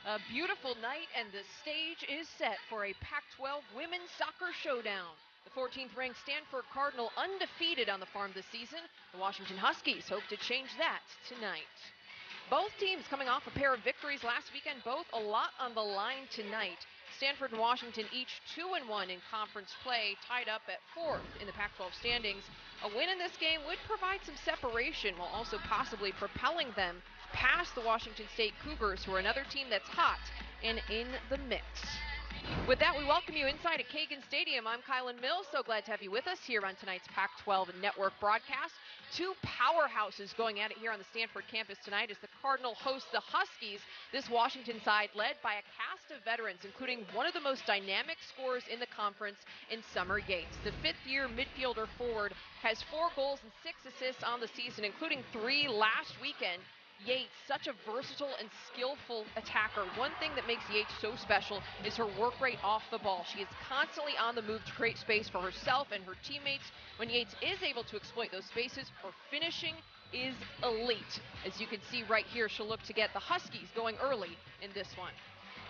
A beautiful night, and the stage is set for a Pac-12 women's soccer showdown. The 14th ranked Stanford Cardinal undefeated on the farm this season. The Washington Huskies hope to change that tonight. Both teams coming off a pair of victories last weekend, both a lot on the line tonight. Stanford and Washington each 2-1 in conference play, tied up at 4th in the Pac-12 standings. A win in this game would provide some separation while also possibly propelling them past the Washington State Cougars, who are another team that's hot and in the mix. With that, we welcome you inside at Kagan Stadium. I'm Kylan Mills. So glad to have you with us here on tonight's Pac-12 Network broadcast. Two powerhouses going at it here on the Stanford campus tonight as the Cardinal hosts the Huskies. This Washington side led by a cast of veterans, including one of the most dynamic scorers in the conference in Summer Yates. The fifth-year midfielder forward has 4 goals and 6 assists on the season, including 3 last weekend. Yates, such a versatile and skillful attacker. One thing that makes Yates so special is her work rate off the ball. She is constantly on the move to create space for herself and her teammates. When Yates is able to exploit those spaces, her finishing is elite. As you can see right here, she'll look to get the Huskies going early in this one.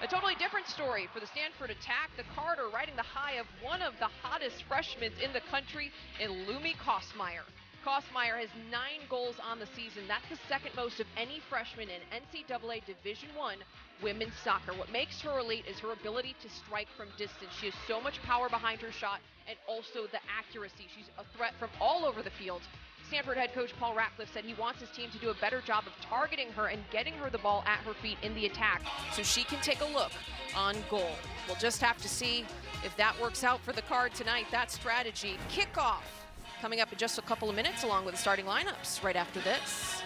A totally different story for the Stanford attack. The Carter riding the high of one of the hottest freshmen in the country in Lumi Kosmeyer. Kosmeyer has 9 goals on the season. That's the second most of any freshman in NCAA Division I women's soccer. What makes her elite is her ability to strike from distance. She has so much power behind her shot and also the accuracy. She's a threat from all over the field. Stanford head coach Paul Ratcliffe said he wants his team to do a better job of targeting her and getting her the ball at her feet in the attack so she can take a look on goal. We'll just have to see if that works out for the Card tonight, that strategy. Kickoff coming up in just a couple of minutes, along with the starting lineups right after this.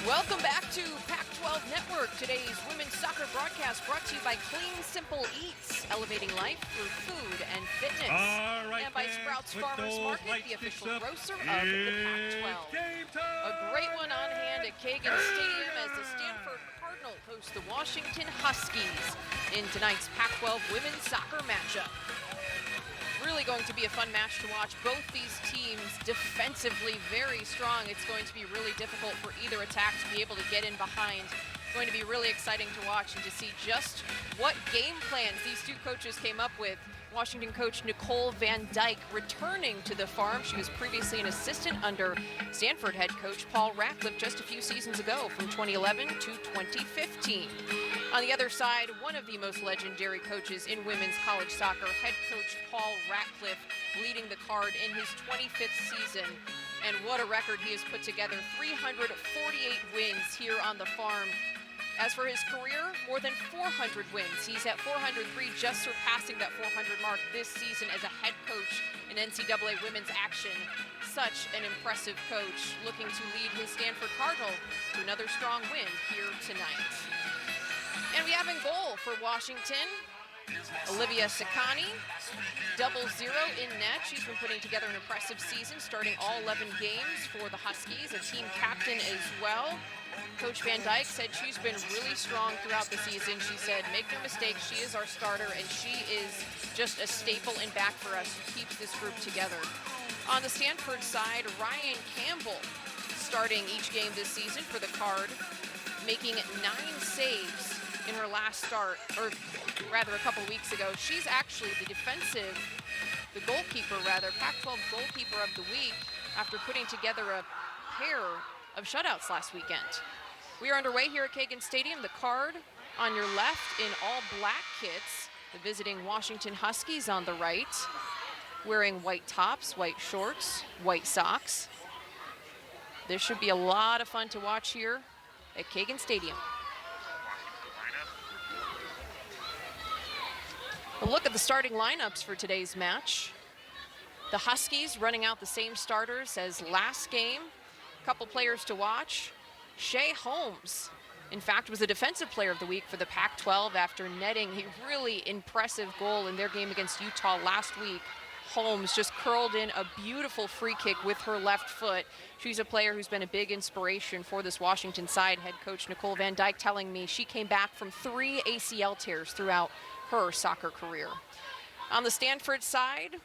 Welcome back to Pac-12 Network. Today's women's soccer broadcast brought to you by Clean Simple Eats, elevating life through food and fitness. All right, and by Sprouts Farmers Market, the official grocer of the Pac-12. A great one on hand at Kagan Stadium as the Stanford Cardinal host the Washington Huskies in tonight's Pac-12 women's soccer matchup. Really going to be a fun match to watch. Both these teams defensively very strong. It's going to be really difficult for either attack to be able to get in behind. It's going to be really exciting to watch and to see just what game plans these two coaches came up with. Washington coach Nicole Van Dyke returning to the farm. She was previously an assistant under Stanford head coach Paul Ratcliffe just a few seasons ago from 2011 to 2015. On the other side, one of the most legendary coaches in women's college soccer, head coach Paul Ratcliffe, leading the Card in his 25th season. And what a record he has put together, 348 wins here on the farm. As for his career, more than 400 wins. He's at 403, just surpassing that 400 mark this season as a head coach in NCAA women's action. Such an impressive coach, looking to lead his Stanford Cardinal to another strong win here tonight. And we have in goal for Washington, Olivia Sakani, 0-0 in net. She's been putting together an impressive season, starting all 11 games for the Huskies, a team captain as well. Coach Van Dyke said she's been really strong throughout the season. She said, make no mistake, she is our starter, and she is just a staple and back for us who keeps this group together. On the Stanford side, Ryan Campbell starting each game this season for the Card, making 9 saves in her last start, or rather a couple weeks ago. She's actually the goalkeeper, Pac-12 goalkeeper of the week after putting together a pair of shutouts last weekend. We are underway here at Kagan Stadium. The Card on your left in all black kits. The visiting Washington Huskies on the right, wearing white tops, white shorts, white socks. This should be a lot of fun to watch here at Kagan Stadium. A look at the starting lineups for today's match. The Huskies running out the same starters as last game. A couple players to watch. Shea Holmes, in fact, was a defensive player of the week for the Pac-12 after netting a really impressive goal in their game against Utah last week. Holmes just curled in a beautiful free kick with her left foot. She's a player who's been a big inspiration for this Washington side. Head coach Nicole Van Dyke telling me she came back from 3 ACL tears throughout her soccer career. On the Stanford side,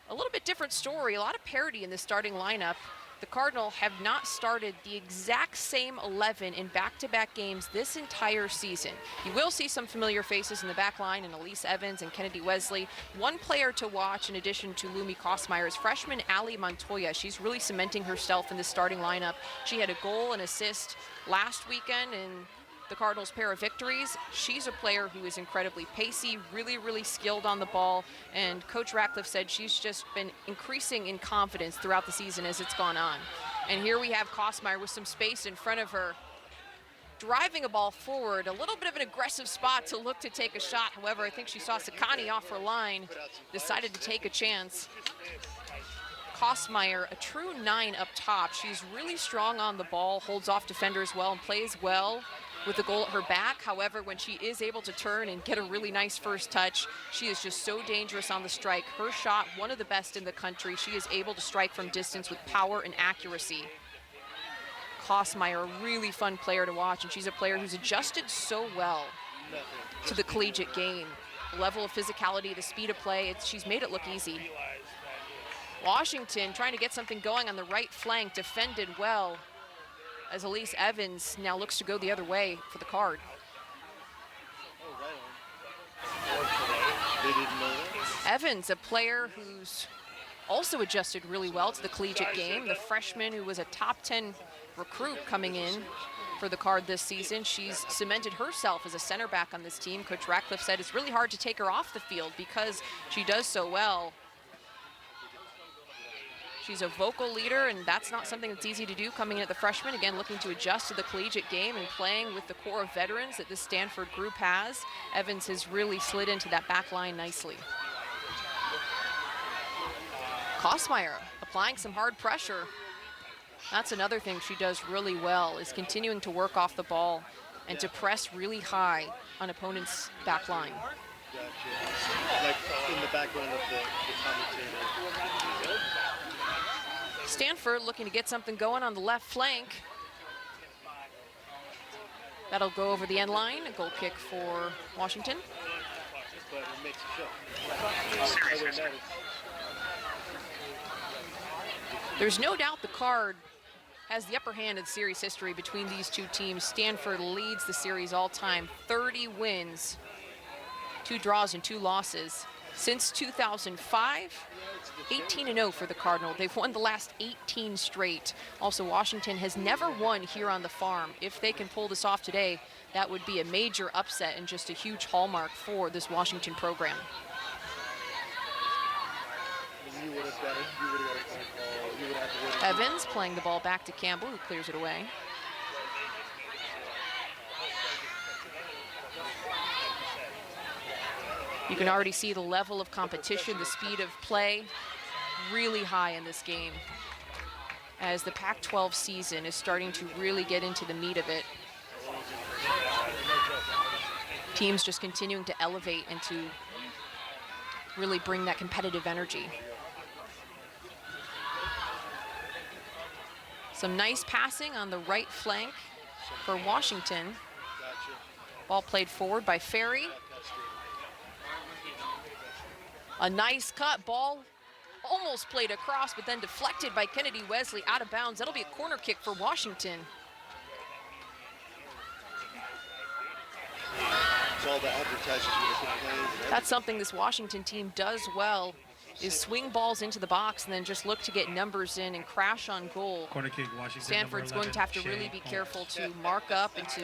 a little bit different story. A lot of parity in the starting lineup. the Cardinal have not started the exact same 11 in back-to-back games this entire season. You will see some familiar faces in the back line, and Elise Evans and Kennedy Wesley. One player to watch in addition to Lumi Kosmeyer is freshman Ali Montoya. She's really cementing herself in the starting lineup. She had a goal and assist last weekend in the Cardinals' pair of victories. She's a player who is incredibly pacey, really skilled on the ball, and Coach Ratcliffe said she's just been increasing in confidence throughout the season as it's gone on. And here we have Kosmeyer with some space in front of her, driving a ball forward, a little bit of an aggressive spot to look to take a shot. However, I think she saw Sakani off her line, decided to take a chance. Kosmeyer, a true 9 up top. She's really strong on the ball, holds off defenders well, and plays well with the goal at her back. However, when she is able to turn and get a really nice first touch, she is just so dangerous on the strike. Her shot, one of the best in the country. She is able to strike from distance with power and accuracy. Kosmeyer, a really fun player to watch, and she's a player who's adjusted so well to the collegiate game. The level of physicality, the speed of play, she's made it look easy. Washington trying to get something going on the right flank, defended well, as Elise Evans now looks to go the other way for the Card. Evans, a player who's also adjusted really well to the collegiate game. The freshman who was a top 10 recruit coming in for the Card this season. She's cemented herself as a center back on this team. Coach Ratcliffe said it's really hard to take her off the field because she does so well. She's a vocal leader, and that's not something that's easy to do coming in at the freshman. Again, looking to adjust to the collegiate game and playing with the core of veterans that this Stanford group has. Evans has really slid into that back line nicely. Kosmeyer applying some hard pressure. That's another thing she does really well, is continuing to work off the ball and to press really high on opponents' back line. Gotcha. Like in the background of the commentator. Stanford looking to get something going on the left flank. That'll go over the end line, a goal kick for Washington. But it makes a show. There's no doubt the Card has the upper hand of the series history between these two teams. Stanford leads the series all time, 30 wins, 2 draws and 2 losses. Since 2005, 18-0 for the Cardinal. They've won the last 18 straight. Also, Washington has never won here on the farm. If they can pull this off today, that would be a major upset and just a huge hallmark for this Washington program. Evans playing the ball back to Campbell, who clears it away. You can already see the level of competition, the speed of play, really high in this game, as the Pac-12 season is starting to really get into the meat of it. Teams just continuing to elevate and to really bring that competitive energy. Some nice passing on the right flank for Washington. Ball played forward by Ferry. A nice cut, ball almost played across, but then deflected by Kennedy Wesley out of bounds. That'll be a corner kick for Washington. That's something this Washington team does well, is swing balls into the box and then just look to get numbers in and crash on goal. Corner kick, Washington. Stanford's going to have to really be careful to mark up and to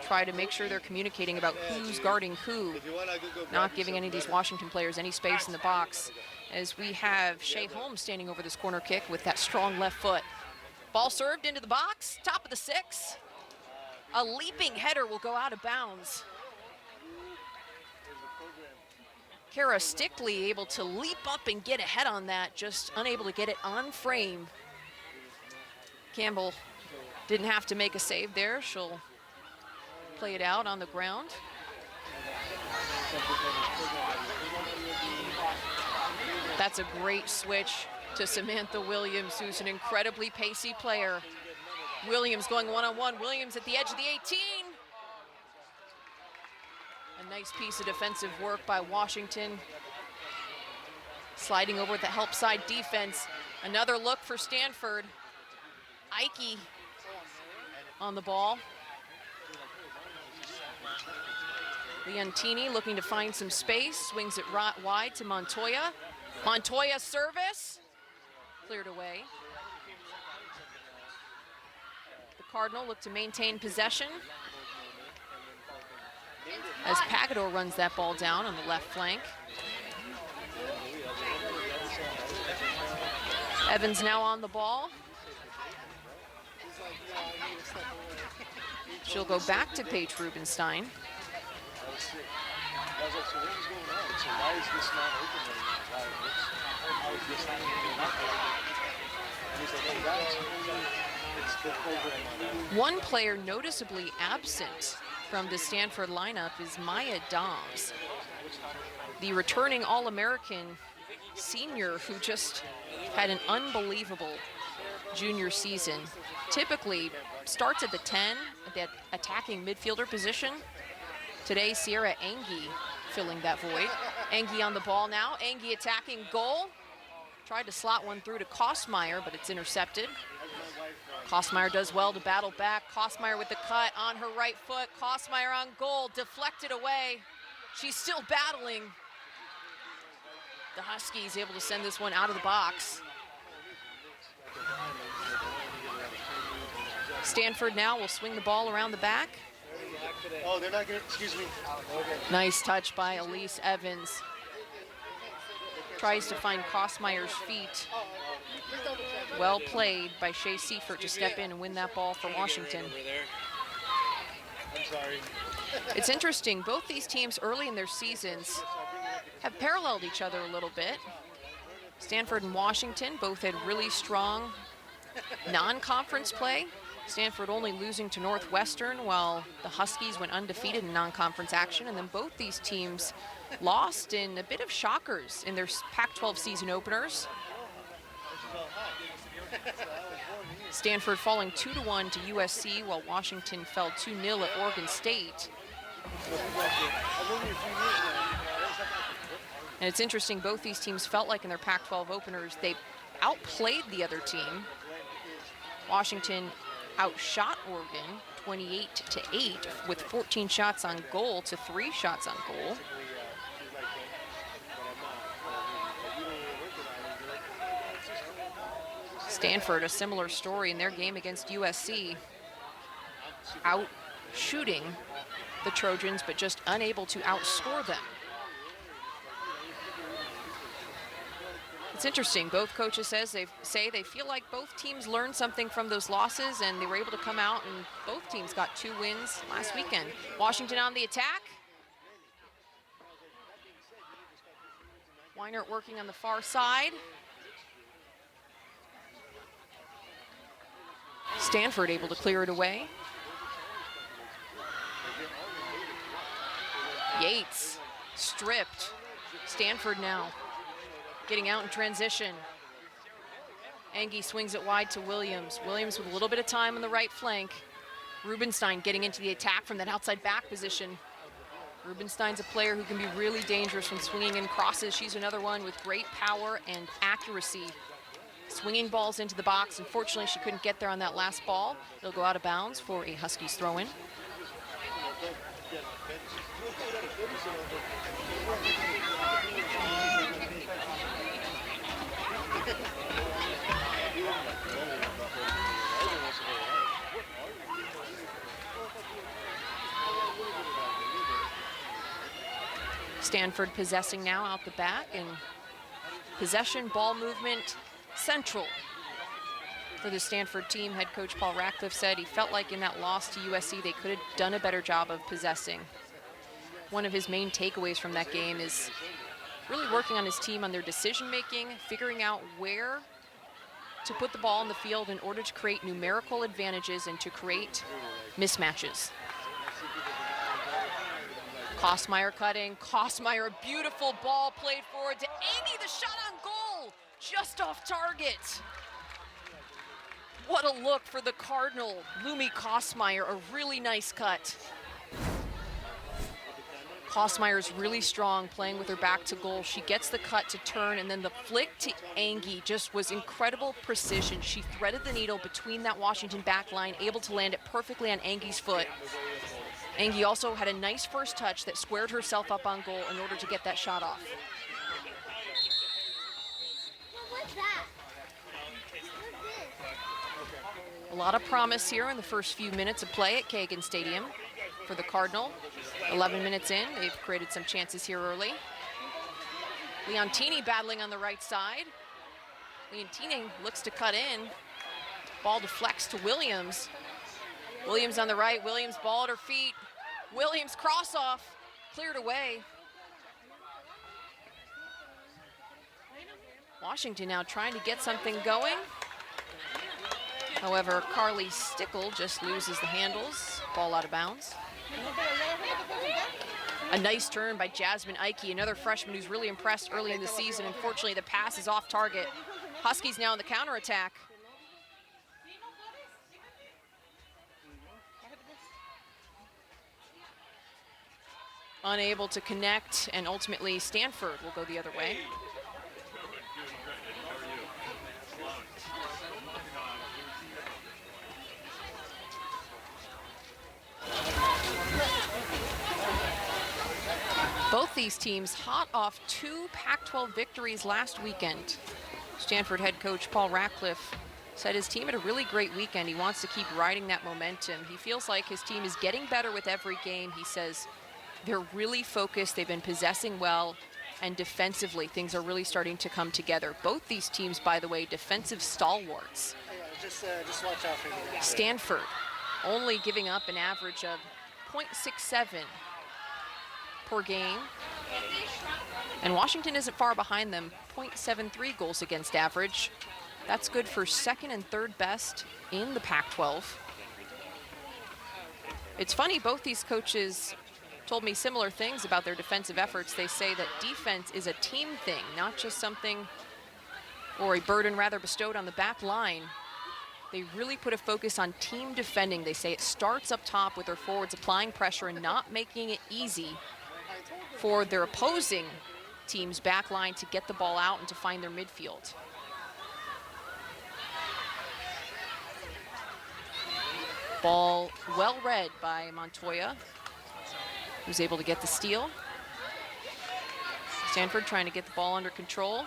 try to make sure they're communicating about who's guarding who, not giving any of these Washington players any space in the box, as we have Shea Holmes standing over this corner kick with that strong left foot. Ball served into the box, top of the 6. A leaping header will go out of bounds. Kara Stickley able to leap up and get ahead on that, just unable to get it on frame. Campbell didn't have to make a save there. She'll play it out on the ground. That's a great switch to Samantha Williams, who's an incredibly pacey player. Williams going one-on-one. Williams at the edge of the 18. A nice piece of defensive work by Washington. Sliding over the help side defense. Another look for Stanford. Ike on the ball. Leontini looking to find some space, swings it right wide to Montoya. Montoya service, cleared away. The Cardinal look to maintain possession as Pagador runs that ball down on the left flank. Evans now on the ball. She'll go back to Paige Rubenstein. One player noticeably absent from the Stanford lineup is Maya Doms, the returning All-American senior who just had an unbelievable junior season. Typically starts at the 10, at that attacking midfielder position. Today, Sierra Engie filling that void. Engie on the ball now. Engie attacking goal. Tried to slot one through to Kostmeyer, but it's intercepted. Kostmeyer does well to battle back. Kostmeyer with the cut on her right foot. Kostmeyer on goal, deflected away. She's still battling. The Huskies able to send this one out of the box. Stanford now will swing the ball around the back. Oh, they're not gonna, excuse me. Nice touch by Elise Evans. Tries to find Kostmeyer's feet. Well played by Shea Seifert to step in and win that ball for Washington. I'm sorry. It's interesting, both these teams early in their seasons have paralleled each other a little bit. Stanford and Washington both had really strong non-conference play. Stanford only losing to Northwestern while the Huskies went undefeated in non-conference action. And then both these teams lost in a bit of shockers in their Pac-12 season openers. Stanford falling 2-1 to USC while Washington fell 2-0 at Oregon State. And it's interesting, both these teams felt like in their Pac-12 openers, they outplayed the other team. Washington outshot Oregon 28-8 with 14 shots on goal to 3 shots on goal. Stanford, a similar story in their game against USC, out shooting the Trojans, but just unable to outscore them. It's interesting, both coaches say they feel like both teams learned something from those losses and they were able to come out and both teams got 2 wins last weekend. Washington on the attack. Weinert working on the far side. Stanford able to clear it away. Yates stripped. Stanford now getting out in transition. Engie swings it wide to Williams. Williams with a little bit of time on the right flank. Rubenstein getting into the attack from that outside back position. Rubenstein's a player who can be really dangerous from swinging in crosses. She's another one with great power and accuracy. Swinging balls into the box. Unfortunately, she couldn't get there on that last ball. It'll go out of bounds for a Huskies throw-in. Stanford possessing now out the back, and possession, ball movement, central for the Stanford team. Head coach Paul Ratcliffe said he felt like in that loss to USC they could have done a better job of possessing. One of his main takeaways from that game is really working on his team on their decision making, figuring out where to put the ball in the field in order to create numerical advantages and to create mismatches. Kostmeyer cutting. Kostmeyer, a beautiful ball played forward to Amy. The shot on goal, just off target. What a look for the Cardinal. Lumi Kostmeyer, a really nice cut. Kosmeyer's really strong, playing with her back to goal. She gets the cut to turn, and then the flick to Angie just was incredible precision. She threaded the needle between that Washington back line, able to land it perfectly on Angie's foot. Angie also had a nice first touch that squared herself up on goal in order to get that shot off. A lot of promise here in the first few minutes of play at Kagan Stadium for the Cardinal. 11 minutes in, they've created some chances here early. Leontini battling on the right side. Leontini looks to cut in. Ball deflects to Williams. Williams on the right, Williams ball at her feet. Williams cross off, cleared away. Washington now trying to get something going. However, Carly Stickle just loses the handles, ball out of bounds. A nice turn by Jasmine Ike, another freshman who's really impressed early in the season. Unfortunately, the pass is off target. Huskies now on the counterattack. Unable to connect, and ultimately Stanford will go the other way. Both these teams hot off 2 Pac-12 victories last weekend. Stanford head coach Paul Ratcliffe said his team had a really great weekend. He wants to keep riding that momentum. He feels like his team is getting better with every game. He says they're really focused, they've been possessing well, and defensively things are really starting to come together. Both these teams, by the way, defensive stalwarts. Just watch out for you. Stanford only giving up an average of 0.67 per game. And Washington isn't far behind them, 0.73 goals against average. That's good for second and third best in the Pac-12. It's funny, both these coaches told me similar things about their defensive efforts. They say that defense is a team thing, not just something, or a burden rather, bestowed on the back line. They really put a focus on team defending. They say it starts up top with their forwards applying pressure and not making it easy for their opposing team's back line to get the ball out and to find their midfield. Ball well read by Montoya, who's able to get the steal. Stanford trying to get the ball under control.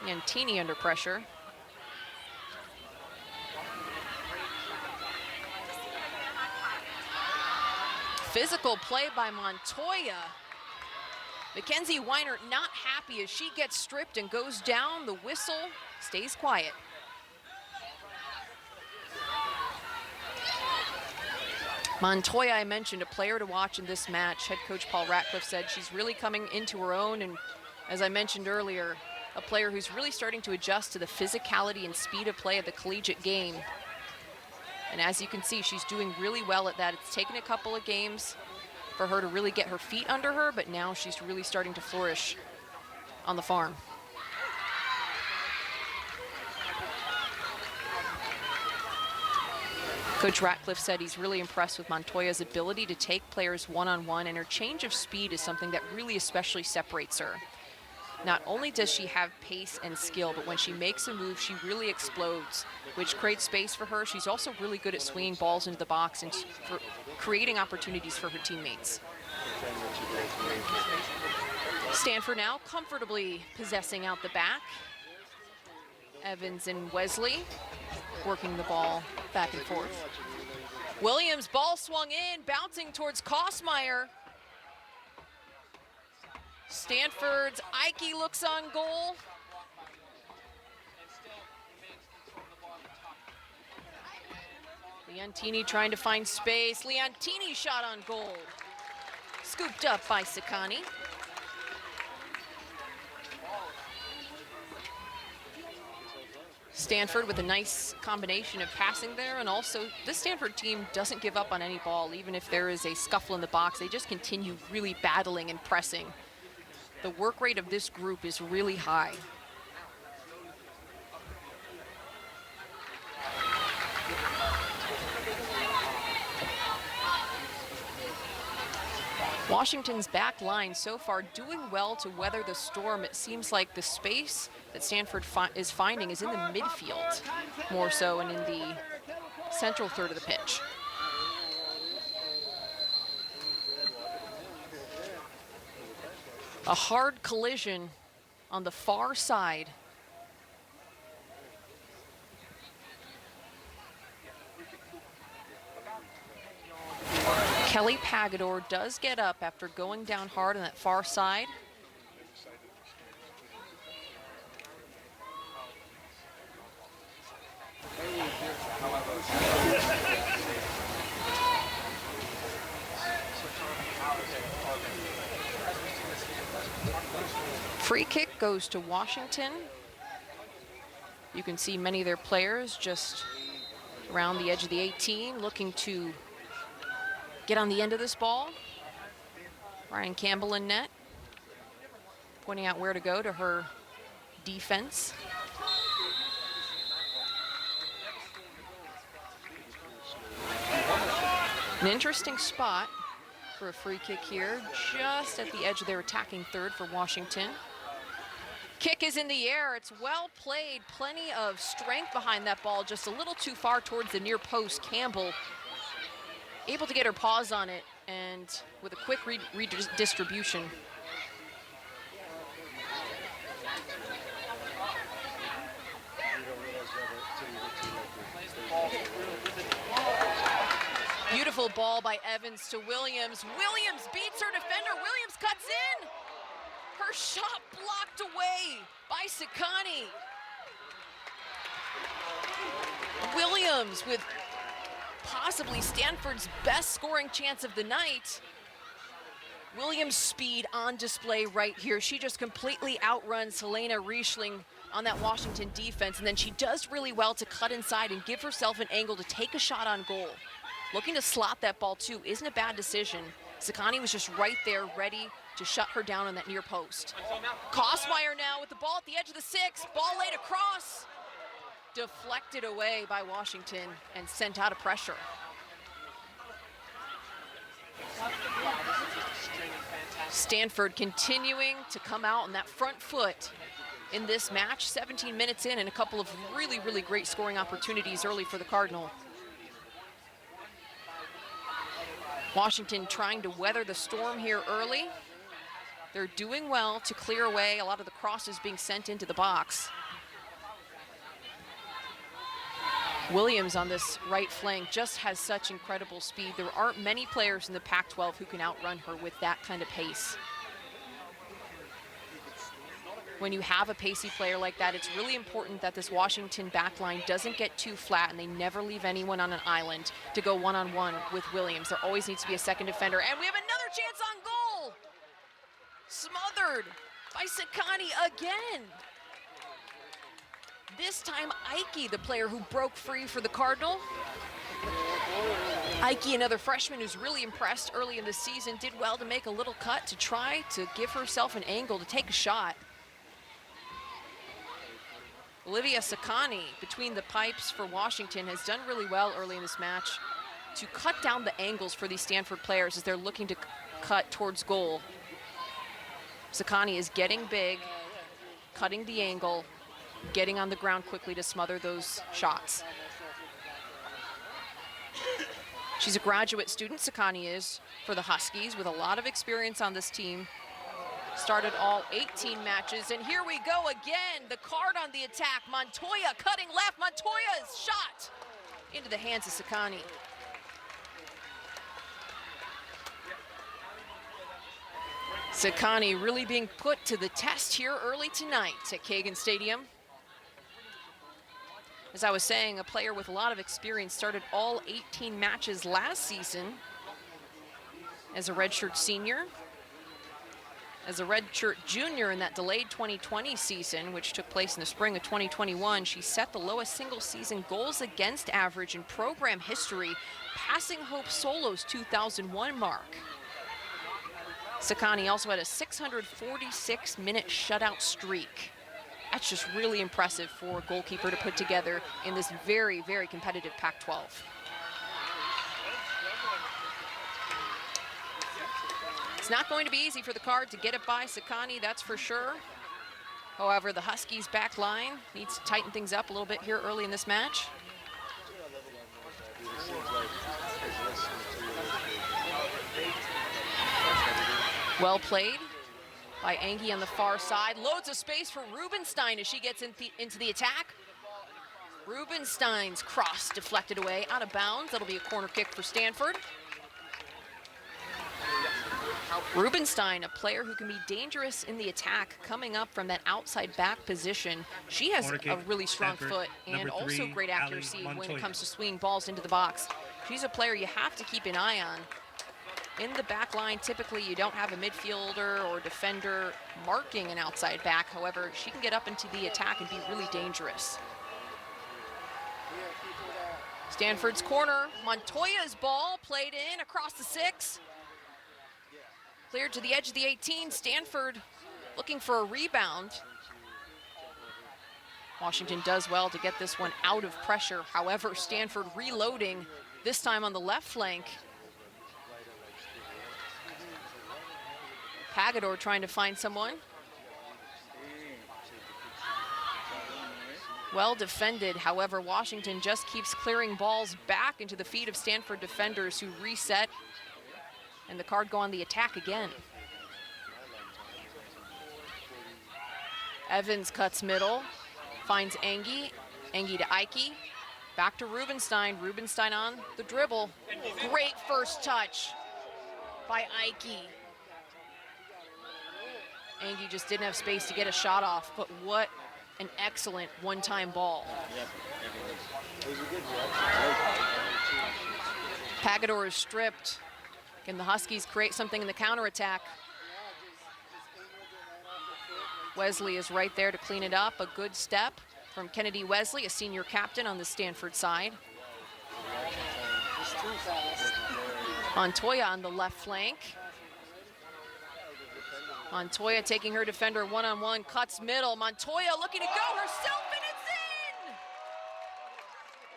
Yantini under pressure. Physical play by Montoya. Mackenzie Weiner not happy as she gets stripped and goes down. The whistle stays quiet. Montoya, I mentioned, a player to watch in this match. Head coach Paul Ratcliffe said she's really coming into her own, and as I mentioned earlier, a player who's really starting to adjust to the physicality and speed of play of the collegiate game. And as you can see, she's doing really well at that. It's taken a couple of games for her to really get her feet under her, but now she's really starting to flourish on the farm. Coach Ratcliffe said he's really impressed with Montoya's ability to take players one-on-one, and her change of speed is something that really especially separates her. Not only does she have pace and skill, but when she makes a move, she really explodes, which creates space for her. She's also really good at swinging balls into the box and for creating opportunities for her teammates. Stanford now comfortably possessing out the back. Evans and Wesley working the ball back and forth. Williams, ball swung in, bouncing towards Kosmeyer. Stanford's Ike looks on goal. Leontini trying to find space. Leontini shot on goal. Scooped up by Sakani. Stanford with a nice combination of passing there, and also this Stanford team doesn't give up on any ball. Even if there is a scuffle in the box, they just continue really battling and pressing. The work rate of this group is really high. Washington's back line so far doing well to weather the storm. It seems like the space that Stanford is finding is in the midfield more so and in the central third of the pitch. A hard collision on the far side. Kelly Pagador does get up after going down hard on that far side. Free kick goes to Washington. You can see many of their players just around the edge of the 18 looking to get on the end of this ball. Ryan Campbell in net, pointing out where to go to her defense. An interesting spot for a free kick here, just at the edge of their attacking third for Washington. Kick is in the air, it's well played, plenty of strength behind that ball, just a little too far towards the near post. Campbell able to get her paws on it and with a quick redistribution. Beautiful ball by Evans to Williams. Williams beats her defender. Williams cuts in. Her shot blocked away by Sakani. Williams with possibly Stanford's best scoring chance of the night. Williams' speed on display right here. She just completely outruns Helena Riesling on that Washington defense, and then she does really well to cut inside and give herself an angle to take a shot on goal. Looking to slot that ball too isn't a bad decision. Sakani was just right there ready to shut her down on that near post. Kosmeyer now with the ball at the edge of the 6, ball laid across. Deflected away by Washington and sent out of pressure. Stanford continuing to come out on that front foot in this match. 17 minutes in and a couple of really, really great scoring opportunities early for the Cardinal. Washington trying to weather the storm here early. They're doing well to clear away a lot of the crosses being sent into the box. Williams on this right flank just has such incredible speed. There aren't many players in the Pac-12 who can outrun her with that kind of pace. When you have a pacey player like that, it's really important that this Washington backline doesn't get too flat and they never leave anyone on an island to go one-on-one with Williams. There always needs to be a second defender. And we have another chance on goal! Smothered by Sakani again. This time, Ike, the player who broke free for the Cardinal. Ike, another freshman who's really impressed early in the season, did well to make a little cut to try to give herself an angle to take a shot. Olivia Sakani, between the pipes for Washington, has done really well early in this match to cut down the angles for these Stanford players as they're looking to cut towards goal. Sakani is getting big, cutting the angle, getting on the ground quickly to smother those shots. She's a graduate student, Sakani is, for the Huskies, with a lot of experience on this team. Started all 18 matches, and here we go again. The Card on the attack. Montoya cutting left. Montoya's shot into the hands of Sakani. Sakani really being put to the test here early tonight at Kagan Stadium. As I was saying, a player with a lot of experience, started all 18 matches last season as a redshirt senior. As a redshirt junior in that delayed 2020 season, which took place in the spring of 2021, she set the lowest single season goals against average in program history, passing Hope Solo's 2001 mark. Sakani also had a 646-minute shutout streak. That's just really impressive for a goalkeeper to put together in this very, very competitive Pac-12. It's not going to be easy for the Card to get it by Sakani, that's for sure. However, the Huskies back line needs to tighten things up a little bit here early in this match. Well played by Angie on the far side. Loads of space for Rubenstein as she gets into the attack. Rubenstein's cross deflected away, out of bounds. That'll be a corner kick for Stanford. Rubenstein, a player who can be dangerous in the attack, coming up from that outside back position. She has a really strong foot and also great accuracy when it comes to swinging balls into the box. She's a player you have to keep an eye on. In the back line, typically you don't have a midfielder or defender marking an outside back. However, she can get up into the attack and be really dangerous. Stanford's corner, Montoya's ball played in across the 6. Cleared to the edge of the 18, Stanford looking for a rebound. Washington does well to get this one out of pressure. However, Stanford reloading, this time on the left flank. Pagador trying to find someone. Well defended, however, Washington just keeps clearing balls back into the feet of Stanford defenders who reset, and the Card go on the attack again. Evans cuts middle, finds Angie, Angie to Ike, back to Rubenstein, Rubenstein on the dribble. Great first touch by Ike. Angie just didn't have space to get a shot off, but what an excellent one-time ball. Pagador is stripped. Can the Huskies create something in the counterattack? Wesley is right there to clean it up. A good step from Kennedy Wesley, a senior captain on the Stanford side. Montoya on the left flank. Montoya taking her defender one-on-one, cuts middle. Montoya looking to go herself, and it's in!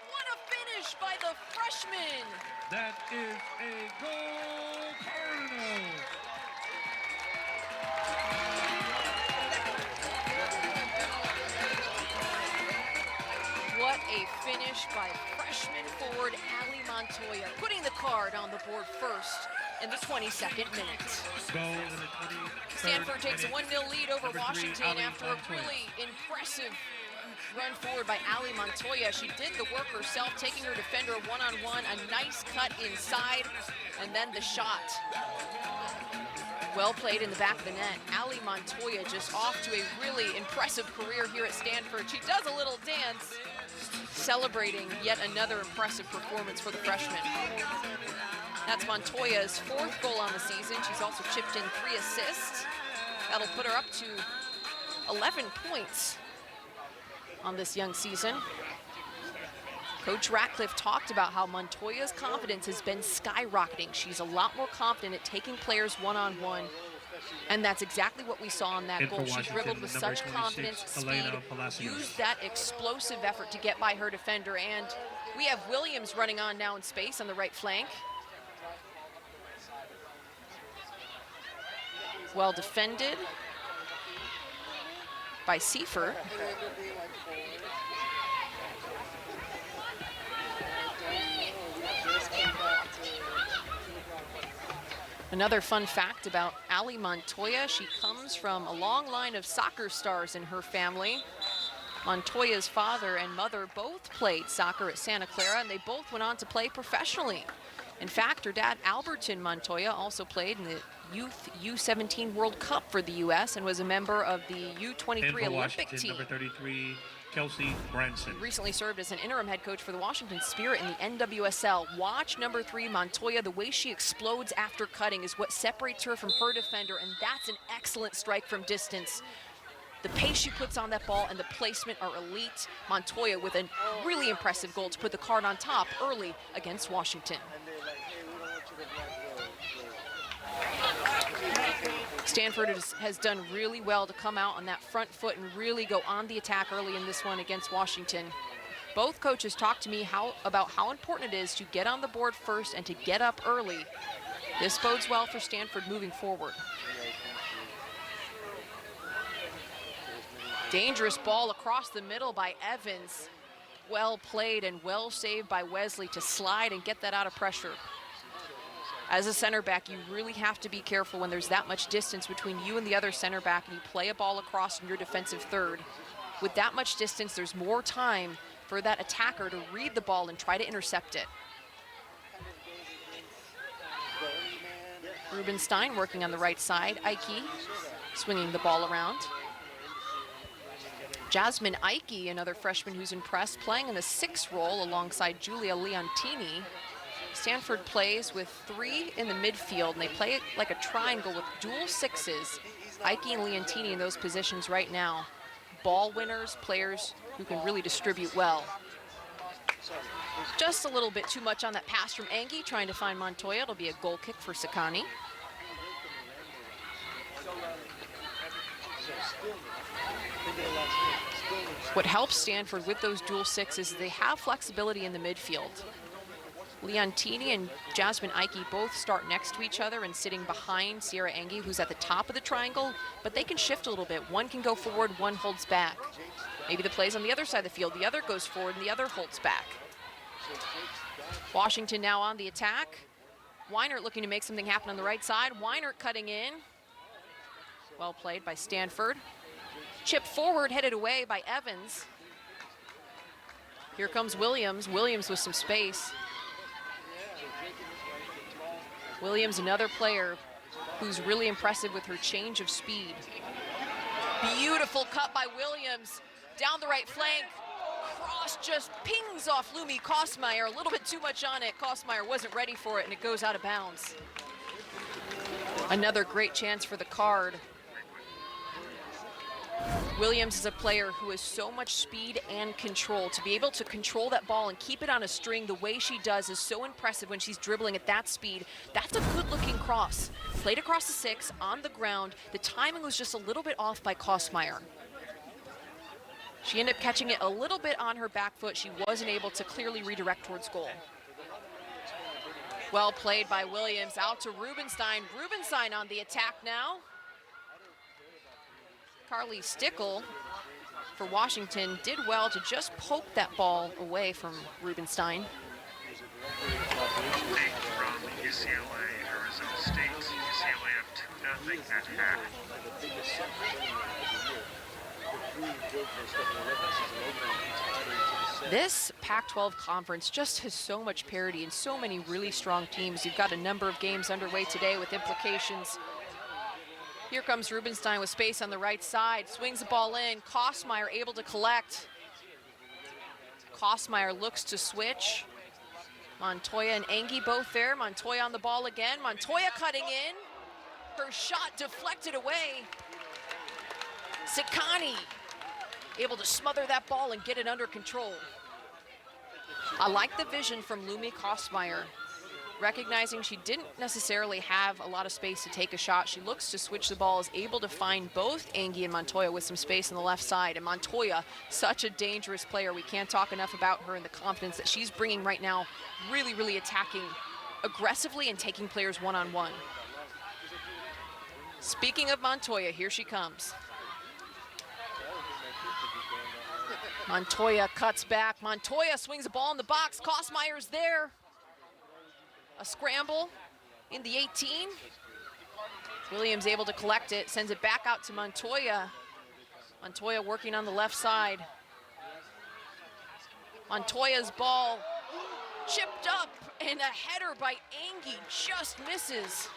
What a finish by the freshman! That is a goal, Cardinal! What a finish by freshman forward Ali Montoya, putting the Card on the board first in the 22nd minute. Goal in the 23rd Stanford takes a 1-0 lead over Number 3, Washington Ali after Montoya. a really impressive run forward by Ali Montoya. She did the work herself, taking her defender one-on-one, a nice cut inside, and then the shot. Well played in the back of the net. Ali Montoya just off to a really impressive career here at Stanford. She does a little dance, celebrating yet another impressive performance for the freshman. That's Montoya's 4th goal on the season. She's also chipped in 3 assists. That'll put her up to 11 points on this young season. Coach Ratcliffe talked about how Montoya's confidence has been skyrocketing. She's a lot more confident at taking players one-on-one, and that's exactly what we saw in that And for goal. She Washington, dribbled with number such 26, confidence, speed, Elena Palacios. used that explosive effort to get by her defender, and we have Williams running on now in space on the right flank. Well defended by Seifert. Another fun fact about Ali Montoya, she comes from a long line of soccer stars in her family. Montoya's father and mother both played soccer at Santa Clara, and they both went on to play professionally. In fact, her dad, Alberton Montoya, also played in the Youth U17 World Cup for the U.S. and was a member of the U23 And for Olympic Washington, team. number 33, Kelsey Branson. Recently served as an interim head coach for the Washington Spirit in the NWSL. Watch number 3, Montoya. The way she explodes after cutting is what separates her from her defender, and that's an excellent strike from distance. The pace she puts on that ball and the placement are elite. Montoya with a really impressive goal to put the Card on top early against Washington. Stanford has done really well to come out on that front foot and really go on the attack early in this one against Washington. Both coaches talked to me about how important it is to get on the board first and to get up early. This bodes well for Stanford moving forward. Dangerous ball across the middle by Evans. Well played and well saved by Wesley to slide and get that out of pressure. As a center back, you really have to be careful when there's that much distance between you and the other center back and you play a ball across in your defensive third. With that much distance, there's more time for that attacker to read the ball and try to intercept it. Rubenstein working on the right side. Ike swinging the ball around. Jasmine Ike, another freshman who's impressed, playing in the 6 role alongside Julia Leontini. Stanford plays with 3 in the midfield, and they play it like a triangle with dual 6s. Ike and Leontini in those positions right now. Ball winners, players who can really distribute well. Just a little bit too much on that pass from Angie, trying to find Montoya. It'll be a goal kick for Sakani. What helps Stanford with those dual 6s is they have flexibility in the midfield. Leontini and Jasmine Ike both start next to each other and sitting behind Sierra Angie, who's at the top of the triangle, but they can shift a little bit. One can go forward, one holds back. Maybe the play's on the other side of the field. The other goes forward and the other holds back. Washington now on the attack. Weinert looking to make something happen on the right side. Weinert cutting in. Well played by Stanford. Chip forward, headed away by Evans. Here comes Williams. Williams with some space. Williams, another player who's really impressive with her change of speed. Beautiful cut by Williams. Down the right flank. Cross just pings off Lumi Kosmeyer. A little bit too much on it. Kosmeyer wasn't ready for it, and it goes out of bounds. Another great chance for the Card. Williams is a player who has so much speed and control. To be able to control that ball and keep it on a string the way she does is so impressive when she's dribbling at that speed. That's a good-looking cross. Played across the 6, on the ground. The timing was just a little bit off by Kosmeyer. She ended up catching it a little bit on her back foot. She wasn't able to clearly redirect towards goal. Well played by Williams, out to Rubenstein. Rubenstein on the attack now. Carly Stickle for Washington did well to just poke that ball away from Rubenstein. From UCLA, Arizona State. UCLA up 2-0 at half. This Pac-12 conference just has so much parity and so many really strong teams. You've got a number of games underway today with implications. Here comes Rubenstein with space on the right side, swings the ball in. Kosmeyer able to collect. Kosmeyer looks to switch. Montoya and Angie both there. Montoya on the ball again. Montoya cutting in. Her shot deflected away. Sakani able to smother that ball and get it under control. I like the vision from Lumi Kosmeyer. Recognizing she didn't necessarily have a lot of space to take a shot, she looks to switch the ball, is able to find both Angie and Montoya with some space on the left side. And Montoya, such a dangerous player. We can't talk enough about her and the confidence that she's bringing right now, really, really attacking aggressively and taking players one-on-one. Speaking of Montoya, here she comes. Montoya cuts back. Montoya swings the ball in the box. Kosmeyer's there. A scramble in the 18. Williams able to collect it, sends it back out to Montoya. Montoya working on the left side. Montoya's ball chipped up, and a header by Angie just misses.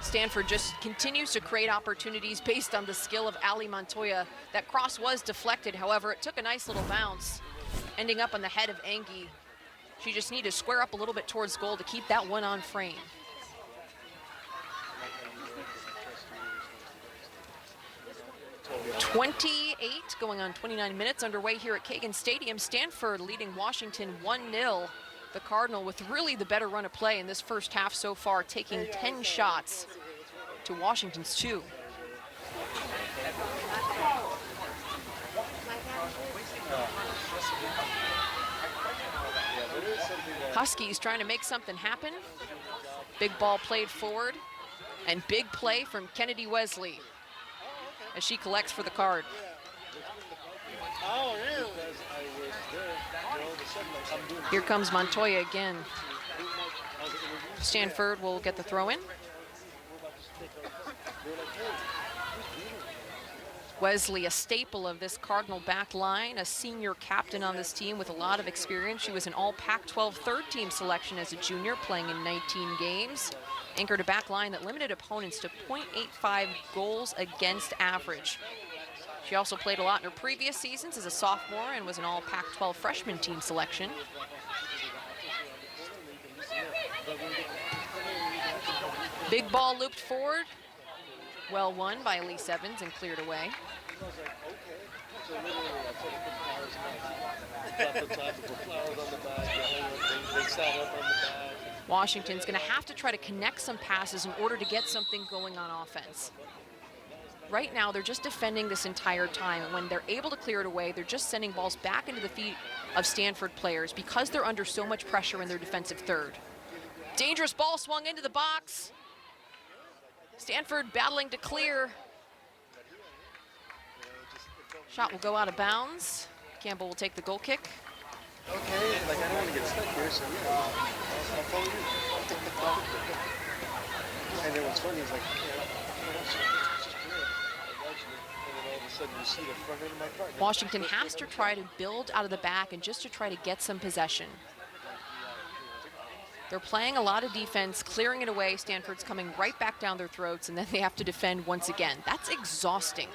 Stanford just continues to create opportunities based on the skill of Ali Montoya. That cross was deflected, however, it took a nice little bounce, ending up on the head of Angie. She just needed to square up a little bit towards goal to keep that one on frame. .28 going on 29 minutes underway here at Kagan Stadium. Stanford leading Washington 1-0. The Cardinal with really the better run of play in this first half so far, taking 10 shots to Washington's 2. Huskies trying to make something happen. Big ball played forward, and big play from Kennedy Wesley as she collects for the Card. Oh, really? I was there. All of a sudden, like, I'm doing Here comes Montoya again. Stanford will get the throw in. Wesley, a staple of this Cardinal back line, a senior captain on this team with a lot of experience. She was an all Pac-12 third team selection as a junior, playing in 19 games. Anchored a back line that limited opponents to .85 goals against average. She also played a lot in her previous seasons as a sophomore and was an all Pac-12 freshman team selection. Big ball looped forward. Well won by Elise Evans and cleared away. Washington's going to have to try to connect some passes in order to get something going on offense. Right now, they're just defending this entire time, and when they're able to clear it away, they're just sending balls back into the feet of Stanford players because they're under so much pressure in their defensive third. Dangerous ball swung into the box. Stanford battling to clear. Shot will go out of bounds. Campbell will take the goal kick. okay, like I don't want to get stuck here, so yeah, I'll follow you. And then what's funny is like, you see the front end of my car. Washington has to try to build out of the back and just to try to get some possession. They're playing a lot of defense, clearing it away. Stanford's coming right back down their throats, and then they have to defend once again. That's exhausting.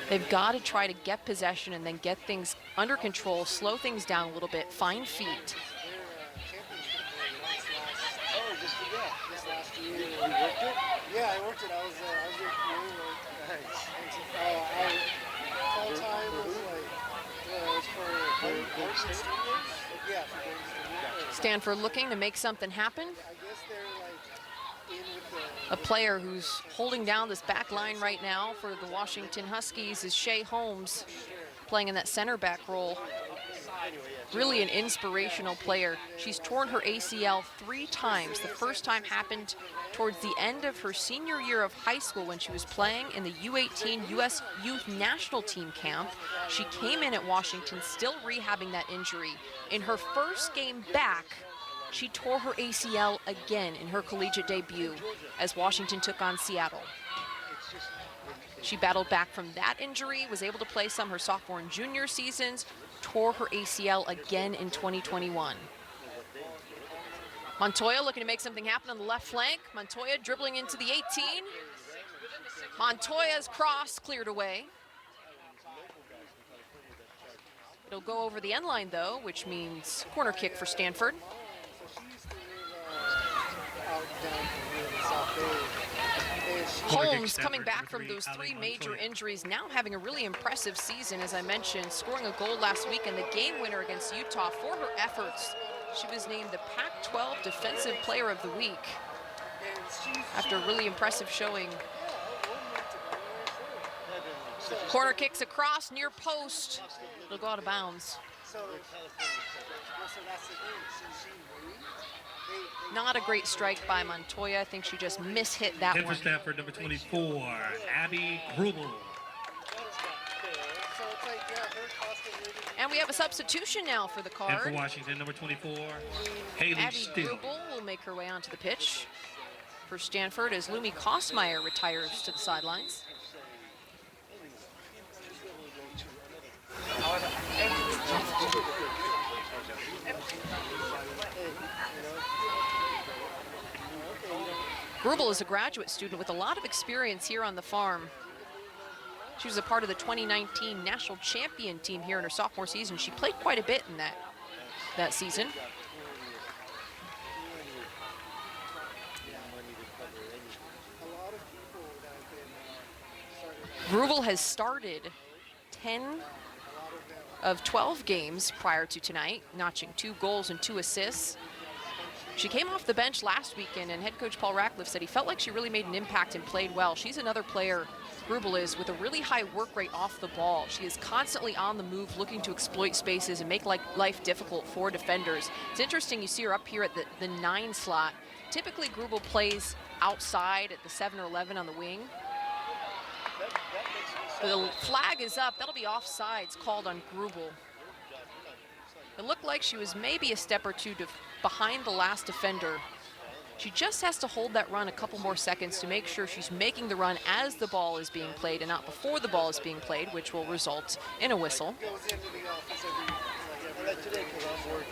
They've got to try to get possession and then get things under control, slow things down a little bit, find feet. Oh, just this last year. You worked it? Yeah, I worked it. I was your nice. Full time was like, it was for Golden State. Yeah, for Golden State. Stanford looking to make something happen. I guess they're like in with A player who's holding down this back line right now for the Washington Huskies is Shea Holmes, playing in that center back role. Really an inspirational player. She's torn her ACL 3 times. The first time happened towards the end of her senior year of high school when she was playing in the U18 U.S. Youth National Team camp. She came in at Washington still rehabbing that injury. In her first game back, she tore her ACL again in her collegiate debut as Washington took on Seattle. She battled back from that injury, was able to play some her sophomore and junior seasons, tore her ACL again in 2021. Montoya looking to make something happen on the left flank. Montoya dribbling into the 18. Montoya's cross cleared away. It'll go over the end line though, which means corner kick for Stanford. Holmes coming back from those 3 major injuries, now having a really impressive season, as I mentioned, scoring a goal last week in the game winner against Utah. For her efforts, she was named the Pac-12 Defensive Player of the Week after a really impressive showing. Corner kicks across, near post. It'll go out of bounds. Not a great strike by Montoya. I think she just mishit that Hit one. for Stanford, number 24, Abby Grubel. And we have a substitution now for the And for Card. Washington, number 24, Haley Abby Still. Grubel will make her way onto the pitch for Stanford as Lumi Kosmeyer retires to the sidelines. Grubel is a graduate student with a lot of experience here on the farm. She was a part of the 2019 national champion team here in her sophomore season. She played quite a bit in that season. Grubel has started 10 of 12 games prior to tonight, notching 2 goals and 2 assists. She came off the bench last weekend, and head coach Paul Ratcliffe said he felt like she really made an impact and played well. She's another player, Grubel is, with a really high work rate off the ball. She is constantly on the move, looking to exploit spaces and make life difficult for defenders. It's interesting, you see her up here at the 9 slot. Typically, Grubel plays outside at the 7 or 11 on the wing. The flag is up. That'll be offsides called on Grubel. It looked like she was maybe a step or two behind the last defender. She just has to hold that run a couple more seconds to make sure she's making the run as the ball is being played and not before the ball is being played, which will result in a whistle.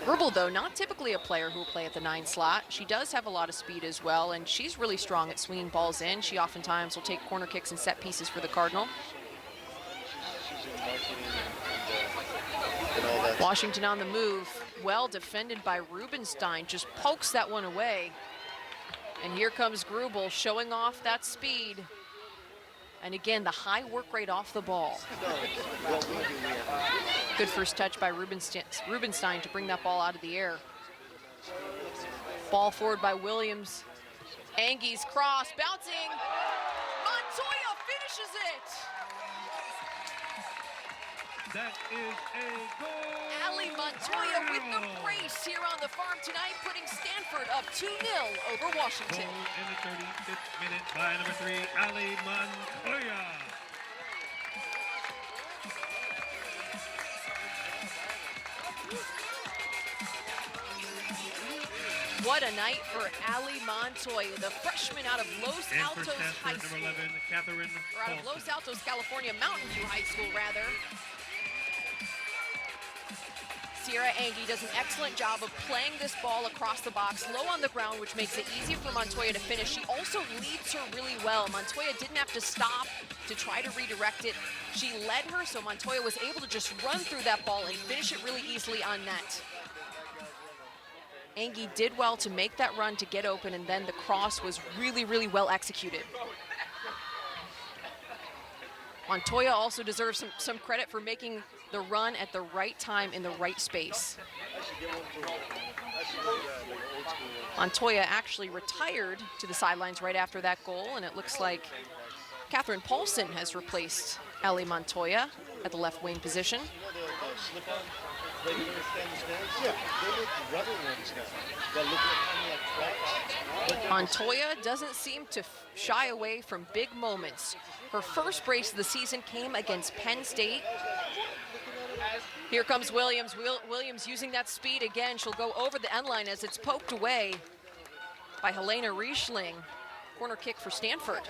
Grubel, though, not typically a player who will play at the 9 slot. She does have a lot of speed as well, and she's really strong at swinging balls in. She oftentimes will take corner kicks and set pieces for the Cardinal. Washington on the move, well defended by Rubenstein, just pokes that one away. And here comes Grubel showing off that speed. And again, the high work rate off the ball. Good first touch by Rubenstein to bring that ball out of the air. Ball forward by Williams. Angie's cross, bouncing. Montoya finishes it. That is a goal! Ali Montoya with the brace here on the farm tonight, putting Stanford up 2-0 over Washington. Goal in the 35th minute by number 3, Ali Montoya. What a night for Ali Montoya, the freshman out of Los And Altos for Stanford, High number School. 11, Catherine Or out of Los Altos, California, Mountain View High School, rather. Sierra Angie does an excellent job of playing this ball across the box, low on the ground, which makes it easy for Montoya to finish. She also leads her really well. Montoya didn't have to stop to try to redirect it. She led her, so Montoya was able to just run through that ball and finish it really easily on net. Angie did well to make that run to get open, and then the cross was really, really well executed. Montoya also deserves some credit for making the run at the right time in the right space. Montoya actually retired to the sidelines right after that goal, and it looks like Catherine Paulson has replaced Ali Montoya at the left wing position. Montoya doesn't seem to shy away from big moments. Her first brace of the season came against Penn State. Here comes Williams. Williams using that speed again. She'll go over the end line as it's poked away by Helena Riesling. Corner kick for Stanford.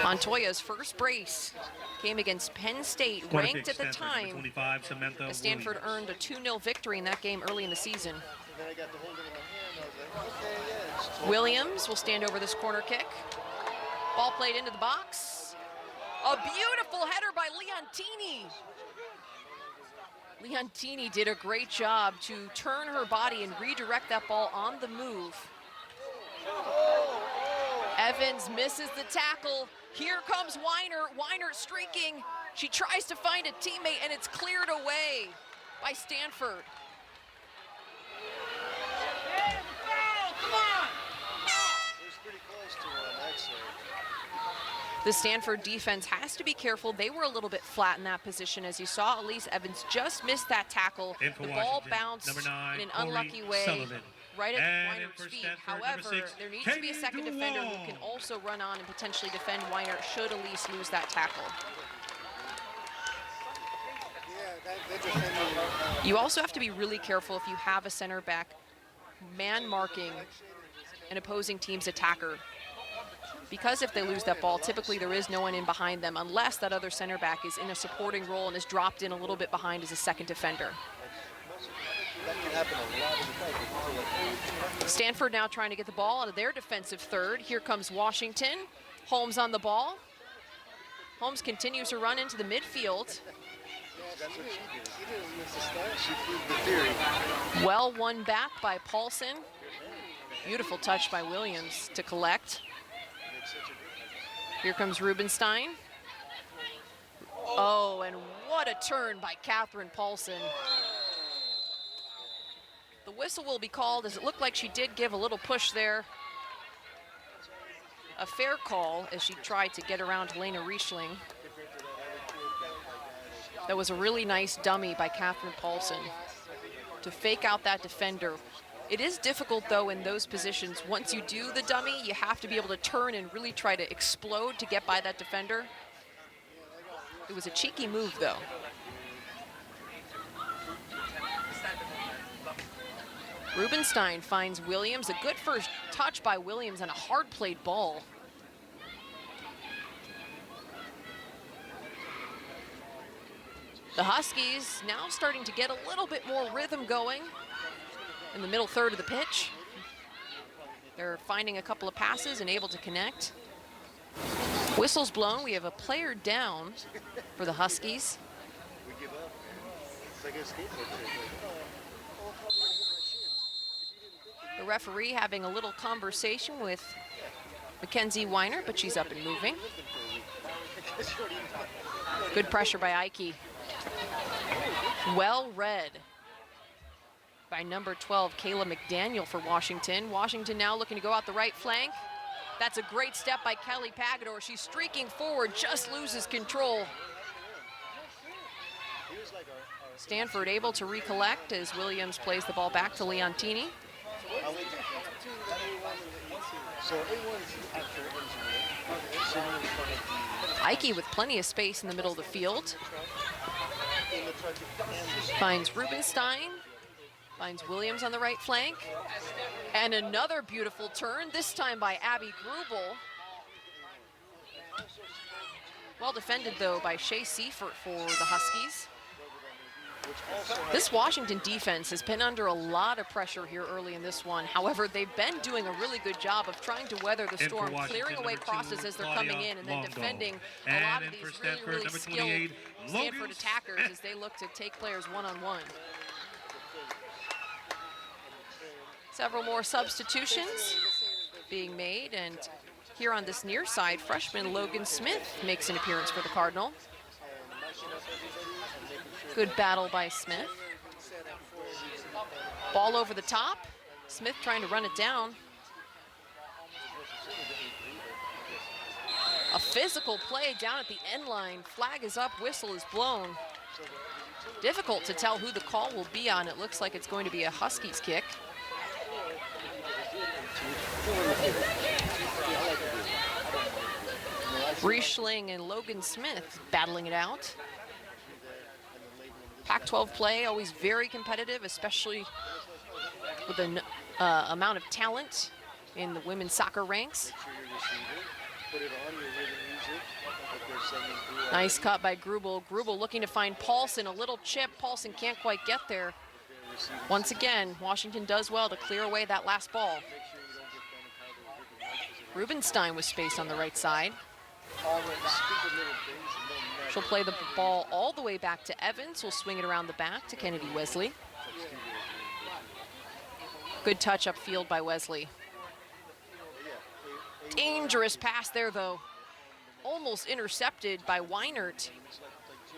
Montoya's first brace came against Penn State, ranked at the time, 25, Samantha as Stanford earned a 2-0 victory in that game early in the season. Williams will stand over this corner kick. Ball played into the box. A beautiful header by Leontini. Leontini did a great job to turn her body and redirect that ball on the move. Evans misses the tackle. Here comes Weiner. Weiner streaking. She tries to find a teammate, and it's cleared away by Stanford. The Stanford defense has to be careful. They were a little bit flat in that position. As you saw, Elise Evans just missed that tackle. The ball bounced in an unlucky way right at Weiner's feet. However, there needs to be a second defender who can also run on and potentially defend Weiner should Elise lose that tackle. You also have to be really careful if you have a center back man marking an opposing team's attacker. Because if they lose that ball, typically there is no one in behind them unless that other center back is in a supporting role and is dropped in a little bit behind as a second defender. Stanford now trying to get the ball out of their defensive third. Here comes Washington. Holmes on the ball. Holmes continues to run into the midfield. Well won back by Paulson. Beautiful touch by Williams to collect. Here comes Rubenstein. Oh, and what a turn by Catherine Paulson. The whistle will be called as it looked like she did give a little push there. A fair call as she tried to get around Helena Riesling. That was a really nice dummy by Catherine Paulson to fake out that defender. It is difficult, though, in those positions. Once you do the dummy, you have to be able to turn and really try to explode to get by that defender. It was a cheeky move, though. Rubenstein finds Williams. A good first touch by Williams and a hard-played ball. The Huskies now starting to get a little bit more rhythm going in the middle third of the pitch. They're finding a couple of passes and able to connect. Whistle's blown. We have a player down for the Huskies. We give up. It's like a skateboard trick. The referee having a little conversation with Mackenzie Weiner, but she's up and moving. Good pressure by Ike. Well read by number 12, Kayla McDaniel for Washington. Washington now looking to go out the right flank. That's a great step by Kelly Pagador. She's streaking forward, just loses control. Stanford able to recollect as Williams plays the ball back to Leontini. Ike with plenty of space in the middle of the field. Finds Rubenstein. Finds Williams on the right flank. And another beautiful turn, this time by Abby Grubel. Well defended, though, by Shea Seifert for the Huskies. This Washington defense has been under a lot of pressure here early in this one. However, they've been doing a really good job of trying to weather the storm, clearing away crosses as they're coming in, and then defending a lot of these really skilled Stanford attackers as they look to take players one-on-one. Several more substitutions being made, and here on this near side, freshman Logan Smith makes an appearance for the Cardinal. Good battle by Smith. Ball over the top. Smith trying to run it down. A physical play down at the end line. Flag is up, whistle is blown. Difficult to tell who the call will be on. It looks like it's going to be a Huskies kick. Riesling and Logan Smith battling it out. Pac-12 play, always very competitive, especially with the amount of talent in the women's soccer ranks. Nice cut by Grubel. Grubel looking to find Paulson, a little chip. Paulson can't quite get there. Once again, Washington does well to clear away that last ball. Rubenstein with space on the right side. She'll play the ball all the way back to Evans. We'll swing it around the back to Kennedy Wesley. Good touch upfield by Wesley. Dangerous pass there, though. Almost intercepted by Weinert,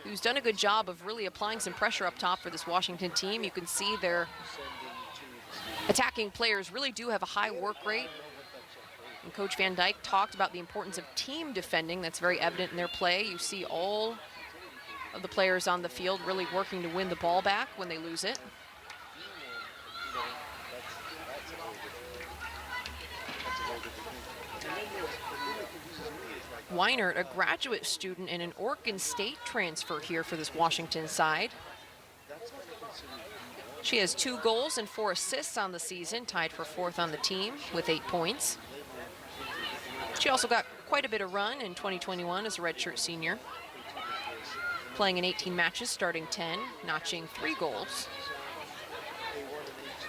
who's done a good job of really applying some pressure up top for this Washington team. You can see their attacking players really do have a high work rate. And Coach Van Dyke talked about the importance of team defending. That's very evident in their play. You see all of the players on the field really working to win the ball back when they lose it. Weinert, a graduate student and an Oregon State transfer here for this Washington side. She has 2 goals and 4 assists on the season, tied for 4th on the team with 8 points. She also got quite a bit of run in 2021 as a redshirt senior, playing in 18 matches, starting 10, notching 3 goals.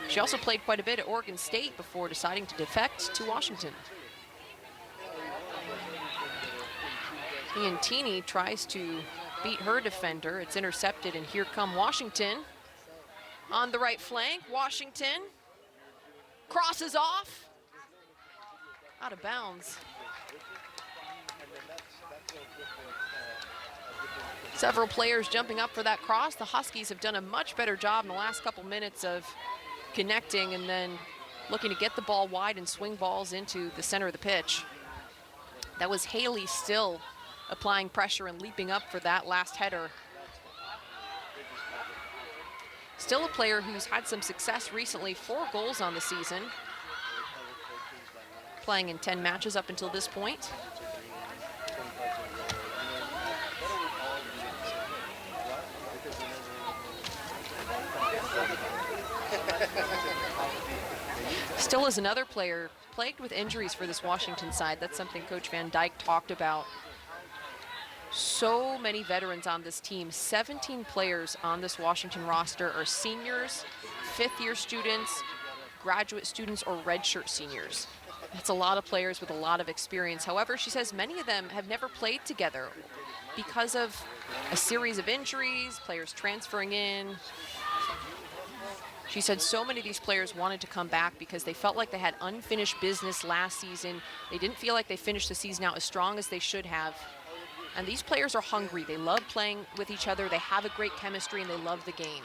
She also played quite a bit at Oregon State before deciding to defect to Washington. Leontini tries to beat her defender. It's intercepted, and here come Washington. On the right flank, Washington crosses off. Out of bounds. Several players jumping up for that cross. The Huskies have done a much better job in the last couple minutes of connecting and then looking to get the ball wide and swing balls into the center of the pitch. That was Haley Still applying pressure and leaping up for that last header. Still a player who's had some success recently, 4 goals on the season, playing in 10 matches up until this point. Still is another player plagued with injuries for this Washington side. That's something Coach Van Dyke talked about. So many veterans on this team. 17 players on this Washington roster are seniors, 5th-year students, graduate students, or redshirt seniors. That's a lot of players with a lot of experience. However, she says many of them have never played together because of a series of injuries, players transferring in. She said so many of these players wanted to come back because they felt like they had unfinished business last season. They didn't feel like they finished the season out as strong as they should have. And these players are hungry. They love playing with each other. They have a great chemistry, and they love the game.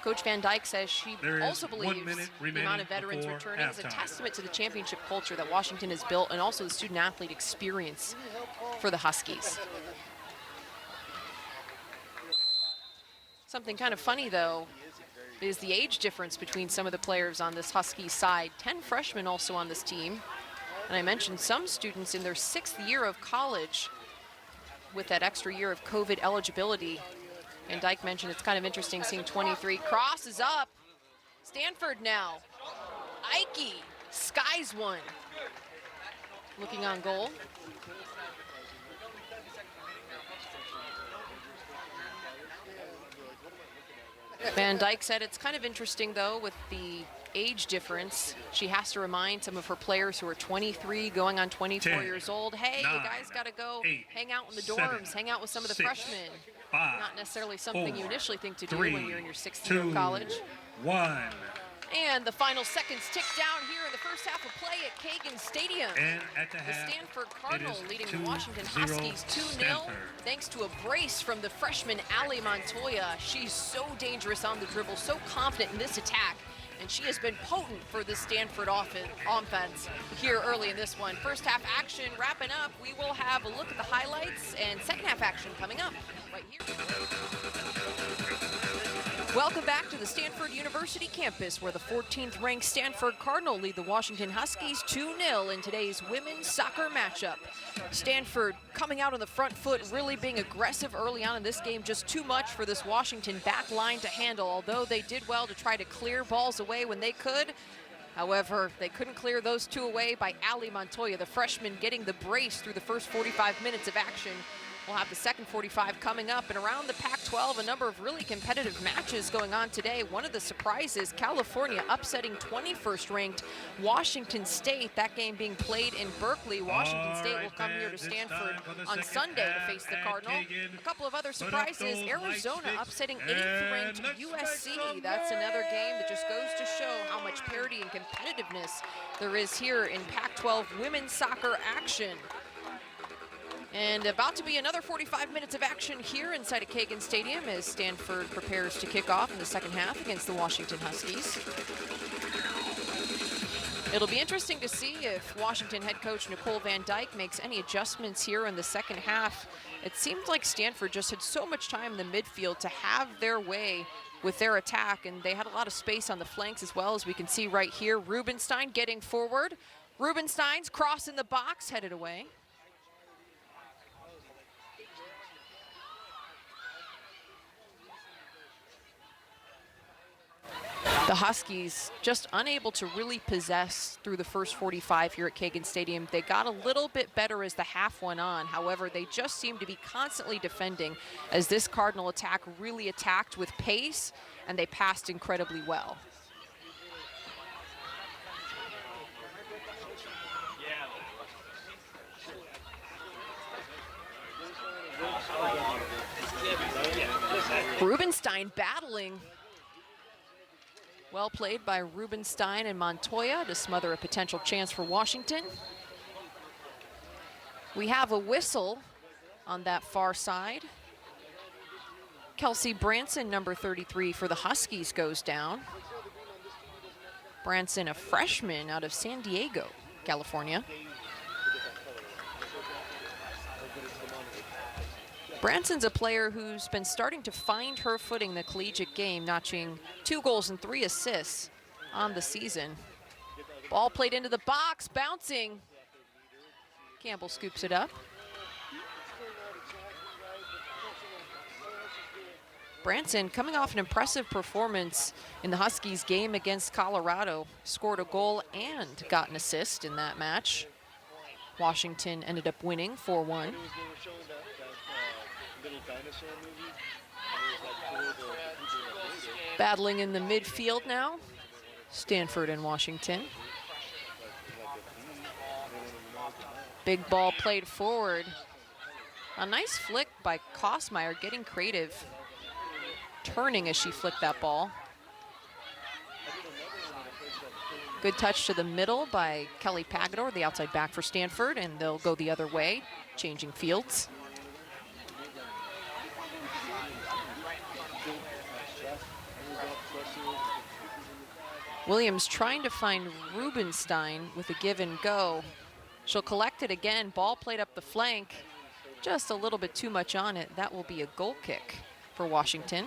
Coach Van Dyke says she also believes the amount of veterans returning is a testament to the championship culture that Washington has built and also the student-athlete experience for the Huskies. Something kind of funny, though, is the age difference between some of the players on this Huskies side. 10 freshmen also on this team. And I mentioned some students in their 6th year of college with that extra year of COVID eligibility. And Dyke mentioned it's kind of interesting seeing 23. Cross is up. Stanford now. Ike skies one. Looking on goal. Van Dyke said it's kind of interesting, though, with the age difference. She has to remind some of her players who are 23 going on 24 years old, hey, 9, you guys got to go hang out in the dorms, hang out with some of the freshmen. 5, not necessarily something 4, you initially think to 3, do when you're in your 6th year of college. 1. And the final seconds tick down here in the first half of play at Kagan Stadium. And at the half, Stanford Cardinal leading the Washington Huskies 2-0 thanks to a brace from the freshman Ali Montoya. She's so dangerous on the dribble, so confident in this attack. And she has been potent for the Stanford offense here early in this one. First half action wrapping up. We will have a look at the highlights and second half action coming up right here. Welcome back to the Stanford University campus, where the 14th ranked Stanford Cardinal lead the Washington Huskies 2-0 in today's women's soccer matchup. Stanford coming out on the front foot, really being aggressive early on in this game, just too much for this Washington back line to handle, although they did well to try to clear balls away when they could. However, they couldn't clear those 2 away by Ali Montoya, the freshman, getting the brace through the first 45 minutes of action. We'll have the second 45 coming up, and around the Pac-12, a number of really competitive matches going on today. One of the surprises, California upsetting 21st ranked Washington State. That game being played in Berkeley. Washington State will come here to Stanford on Sunday to face the Cardinal. A couple of other surprises, Arizona upsetting 8th ranked USC. That's another game that just goes to show how much parity and competitiveness there is here in Pac-12 women's soccer action. And about to be another 45 minutes of action here inside of Kagan Stadium as Stanford prepares to kick off in the second half against the Washington Huskies. It'll be interesting to see if Washington head coach Nicole Van Dyke makes any adjustments here in the second half. It seemed like Stanford just had so much time in the midfield to have their way with their attack, and they had a lot of space on the flanks as well, as we can see right here. Rubenstein getting forward. Rubenstein's cross in the box, headed away. The Huskies just unable to really possess through the first 45 here at Kagan Stadium. They got a little bit better as the half went on. However, they just seem to be constantly defending as this Cardinal attack really attacked with pace, and they passed incredibly well. Rubenstein battling. Well played by Rubenstein and Montoya to smother a potential chance for Washington. We have a whistle on that far side. Kelsey Branson, number 33 for the Huskies, goes down. Branson, a freshman out of San Diego, California. Branson's a player who's been starting to find her footing in the collegiate game, notching 2 goals and 3 assists on the season. Ball played into the box, bouncing. Campbell scoops it up. Branson, coming off an impressive performance in the Huskies game against Colorado, scored a goal and got an assist in that match. Washington ended up winning 4-1. Battling in the midfield now, Stanford and Washington. Big ball played forward. A nice flick by Kosmeyer, getting creative, turning as she flicked that ball. Good touch to the middle by Kelly Pagador, the outside back for Stanford, and they'll go the other way, changing fields. Williams trying to find Rubenstein with a give and go. She'll collect it again, ball played up the flank, just a little bit too much on it. That will be a goal kick for Washington.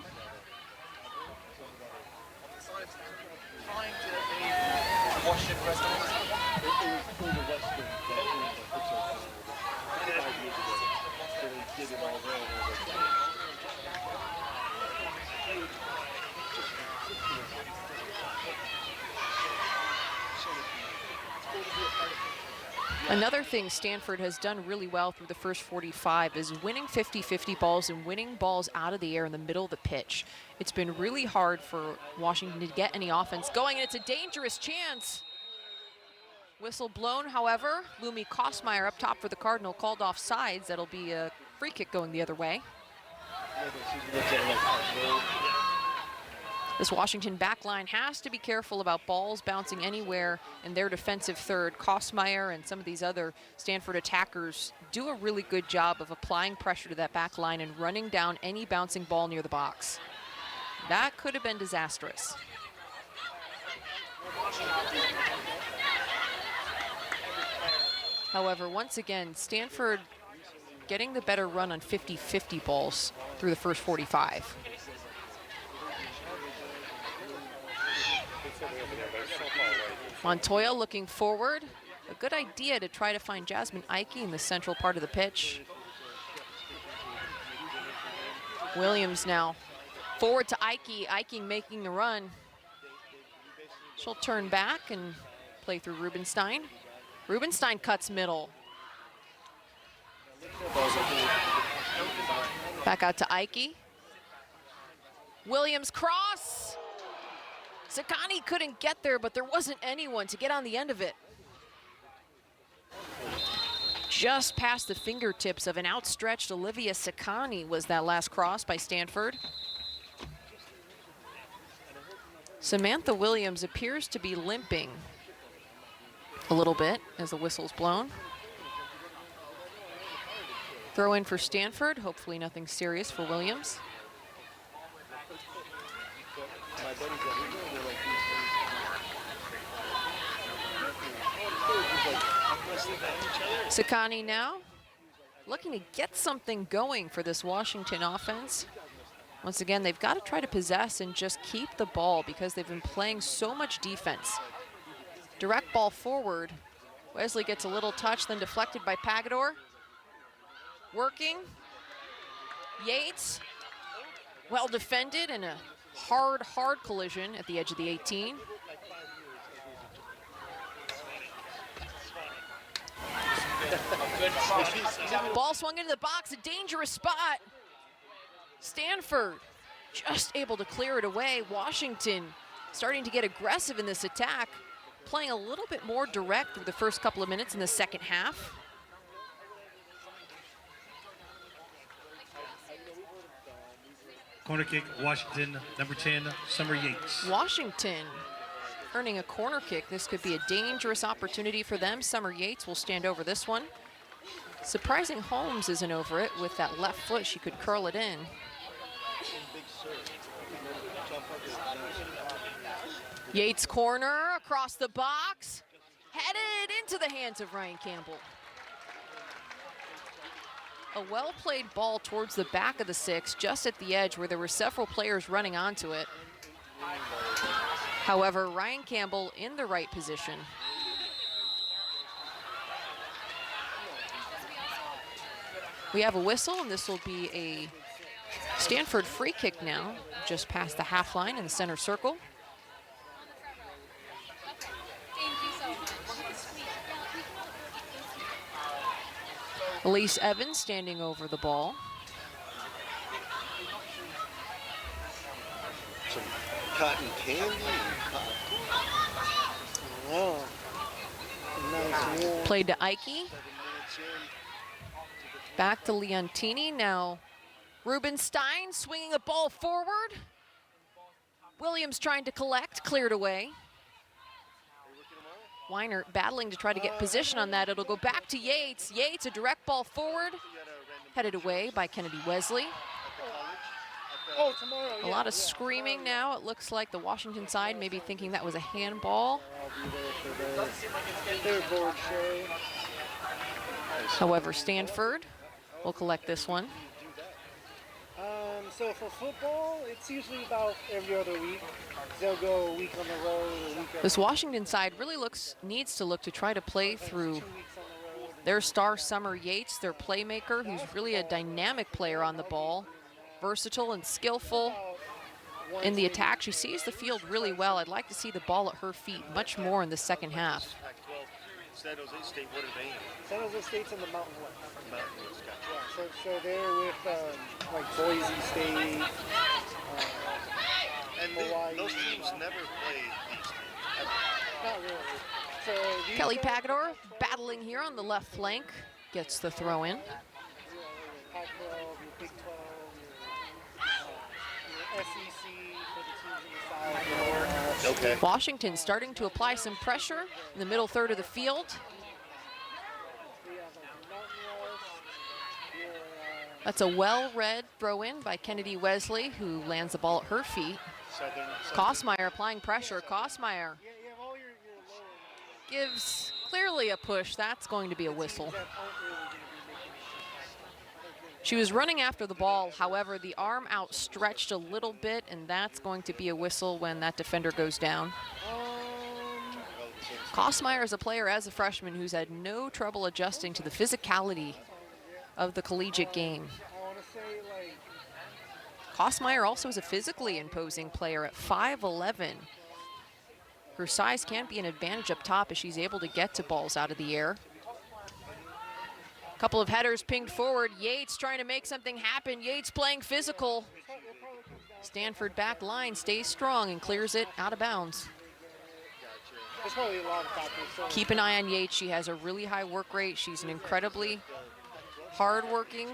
Another thing Stanford has done really well through the first 45 is winning 50-50 balls and winning balls out of the air in the middle of the pitch. It's been really hard for Washington to get any offense going, and it's a dangerous chance. Whistle blown, however. Lumi Kosmeyer up top for the Cardinal, called off sides. That'll be a free kick going the other way. This Washington back line has to be careful about balls bouncing anywhere in their defensive third. Kosmeyer and some of these other Stanford attackers do a really good job of applying pressure to that back line and running down any bouncing ball near the box. That could have been disastrous. However, once again, Stanford getting the better run on 50-50 balls through the first 45. Montoya looking forward. A good idea to try to find Jasmine Ike in the central part of the pitch. Williams now forward to Ike. Ike making the run. She'll turn back and play through Rubenstein. Rubenstein cuts middle. Back out to Ike. Williams cross. Sakani couldn't get there, but there wasn't anyone to get on the end of it. Just past the fingertips of an outstretched Olivia Sakani was that last cross by Stanford. Samantha Williams appears to be limping a little bit as the whistle's blown. Throw in for Stanford, hopefully nothing serious for Williams. Sakani now looking to get something going for this Washington offense. Once again, they've got to try to possess and just keep the ball because they've been playing so much defense. Direct ball forward. Wesley gets a little touch, then deflected by Pagador. Working. Yates, well defended, and a hard collision at the edge of the 18. Ball swung into the box, a dangerous spot. Stanford just able to clear it away. Washington starting to get aggressive in this attack, playing a little bit more direct through the first couple of minutes in the second half. Corner kick, Washington, number 10, Summer Yates. Washington earning a corner kick. This could be a dangerous opportunity for them. Summer Yates will stand over this one. Surprising Holmes isn't over it with that left foot. She could curl it in. Yates corner across the box, headed into the hands of Ryan Campbell. A well-played ball towards the back of the six, just at the edge where there were several players running onto it. However, Ryan Campbell in the right position. We have a whistle, and this will be a Stanford free kick now, just past the half line in the center circle. Elise Evans standing over the ball. Some cotton candy. Oh, nice meal. Played to Ike. Back to Leontini. Now Rubenstein swinging the ball forward. Williams trying to collect, cleared away. Weiner battling to try to get position on that. It'll go back to Yates. Yates, a direct ball forward. Headed away by Kennedy Wesley. Oh, tomorrow. A lot of screaming now. It looks like the Washington side maybe thinking that was a handball. However, Stanford will collect this one. So for football, it's usually about every other week. They'll go a week on the road, a week This Washington side really needs to look to try to play through their star Summer Yates, their playmaker, who's really a dynamic player on the ball, versatile and skillful in the attack. She sees the field really well. I'd like to see the ball at her feet much more in the second half. San Jose State, what are they? San Jose State's in the Mountain West. Mountain West, gotcha. Yeah, so they're with like Boise State, and Hawaii. Those teams never play these teams. Not really. So Kelly Pagador battling here on the left flank, gets the throw in. Pac-12, your Big 12, your SEC for the teams in the South. Okay. Washington starting to apply some pressure in the middle third of the field. That's a well-read throw-in by Kennedy Wesley, who lands the ball at her feet. Kosmeyer applying pressure. Kosmeyer gives clearly a push. That's going to be a whistle. She was running after the ball, however, the arm outstretched a little bit, and that's going to be a whistle when that defender goes down. Kosmeyer is a player as a freshman who's had no trouble adjusting to the physicality of the collegiate game. Kosmeyer also is a physically imposing player at 5'11". Her size can be an advantage up top as she's able to get to balls out of the air. Couple of headers pinged forward. Yates trying to make something happen. Yates playing physical. Stanford back line stays strong and clears it out of bounds. Keep an eye on Yates. She has a really high work rate. She's an incredibly hard-working,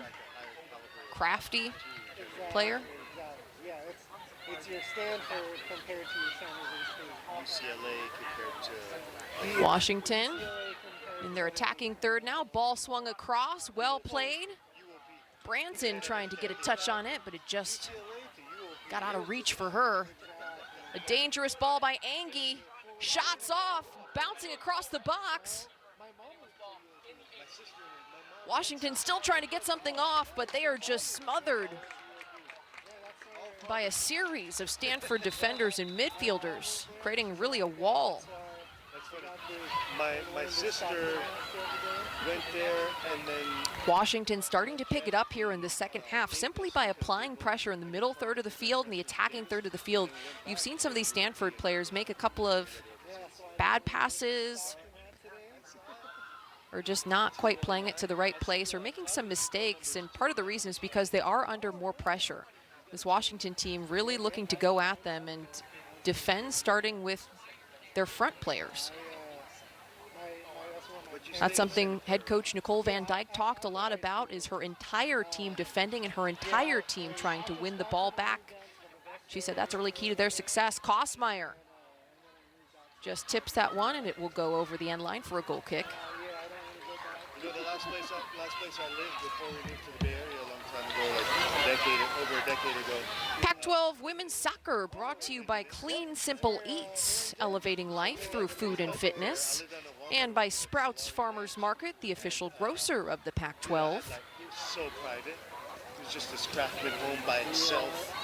crafty player. Yeah, it's your Stanford compared to your San Jose State. UCLA compared to Washington in their attacking third now. Ball swung across, well played. Branson trying to get a touch on it, but it just got out of reach for her. A dangerous ball by Angie. Shots off, bouncing across the box. Washington still trying to get something off, but they are just smothered by a series of Stanford defenders and midfielders, creating really a wall. My sister went there, and then Washington starting to pick it up here in the second half simply by applying pressure in the middle third of the field and the attacking third of the field. You've seen some of these Stanford players make a couple of bad passes or just not quite playing it to the right place or making some mistakes, and part of the reason is because they are under more pressure. This Washington team really looking to go at them and defend, starting with their front players. That's something head coach Nicole Van Dyke talked a lot about, is her entire team defending and her entire team trying to win the ball back. She said that's a really key to their success. Kosmeyer just tips that one, and it will go over the end line for a goal kick. You know, the last place I lived before we moved to the Bay Area a long time ago, like over a decade decade ago. Pac-12 women's soccer brought to you by Clean Simple Eats, elevating life through food and fitness, and by Sprouts Farmers Market, the official grocer of the Pac-12. Like, it was so private. It was just this craftsman home by itself.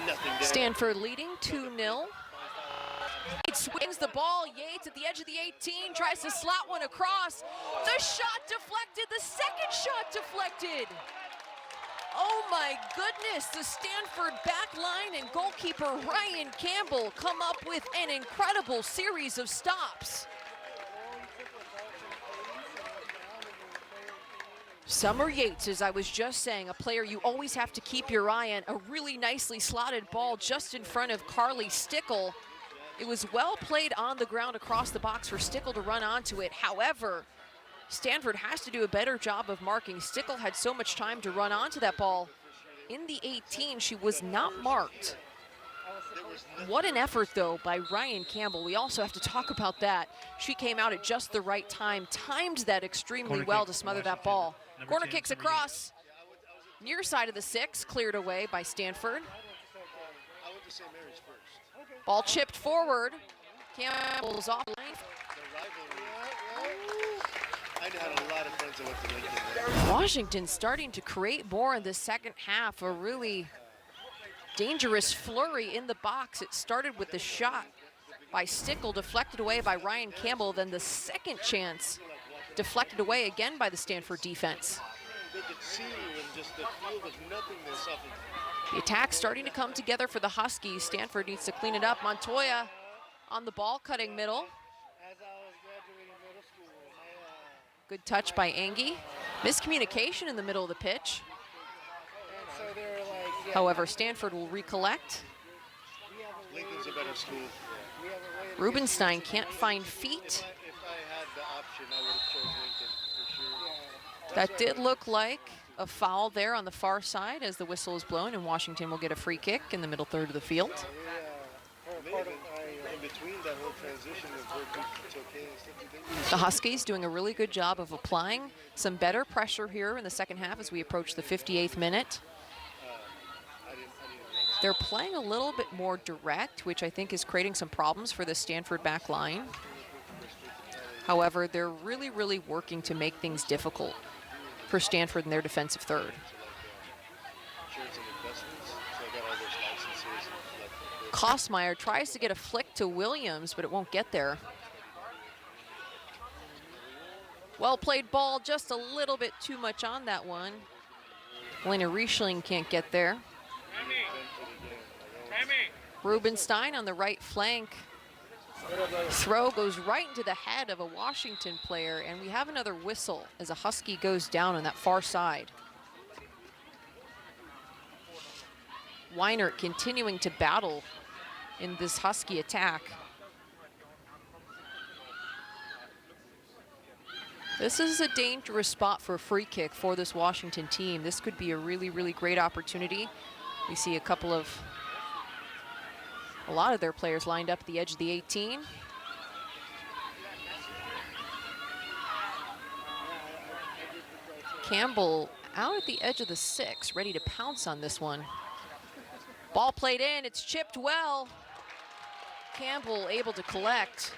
Nothing there. Stanford leading 2-0. Yates wins the ball. Yates at the edge of the 18, tries to slot one across. The shot deflected, the second shot deflected. Oh my goodness, the Stanford back line and goalkeeper Ryan Campbell come up with an incredible series of stops. Summer Yates, as I was just saying, a player you always have to keep your eye on. A really nicely slotted ball just in front of Carly Stickle. It was well played on the ground across the box for Stickle to run onto it. However, Stanford has to do a better job of marking. Stickle had so much time to run onto that ball. In the 18, she was not marked. What an effort, though, by Ryan Campbell. We also have to talk about that. She came out at just the right time, timed that extremely well to smother that ball. Corner kicks across. Near side of the 6, cleared away by Stanford. Ball chipped forward. Campbell's off lane. I had a lot of friends that went to Lincoln. Washington starting to create more in the second half. A really dangerous flurry in the box. It started with the shot by Stickle, deflected away by Ryan Campbell. Then the second chance deflected away again by the Stanford defense. They could see you and just the field of nothingness of it. The attack starting to come together for the Huskies. Stanford needs to clean it up. Montoya on the ball, cutting middle. As I was graduating middle school, Good touch by Angie. Miscommunication in the middle of the pitch. and so they were like, yeah, However, Stanford will recollect. Lincoln's a better school. We have a way to Rubenstein can't find feet. If I had the option, I would have chose Lincoln for sure. That did look like a foul there on the far side as the whistle is blown, and Washington will get a free kick in the middle third of the field. In between that whole transition of where it's okay and stuff. The Huskies doing a really good job of applying some better pressure here in the second half as we approach the 58th minute. They're playing a little bit more direct, which I think is creating some problems for the Stanford back line. However, they're really, really working to make things difficult for Stanford in their defensive third. Kosmeyer tries to get a flick to Williams, but it won't get there. Well played ball, just a little bit too much on that one. Elena Riesling can't get there. Rubenstein on the right flank. Throw goes right into the head of a Washington player, and we have another whistle as a Husky goes down on that far side. Weinert continuing to battle in this Husky attack. This is a dangerous spot for a free kick for this Washington team. This could be a really, really great opportunity. We see a lot of their players lined up at the edge of the 18. Campbell out at the edge of the 6, ready to pounce on this one. Ball played in, it's chipped well. Campbell able to collect.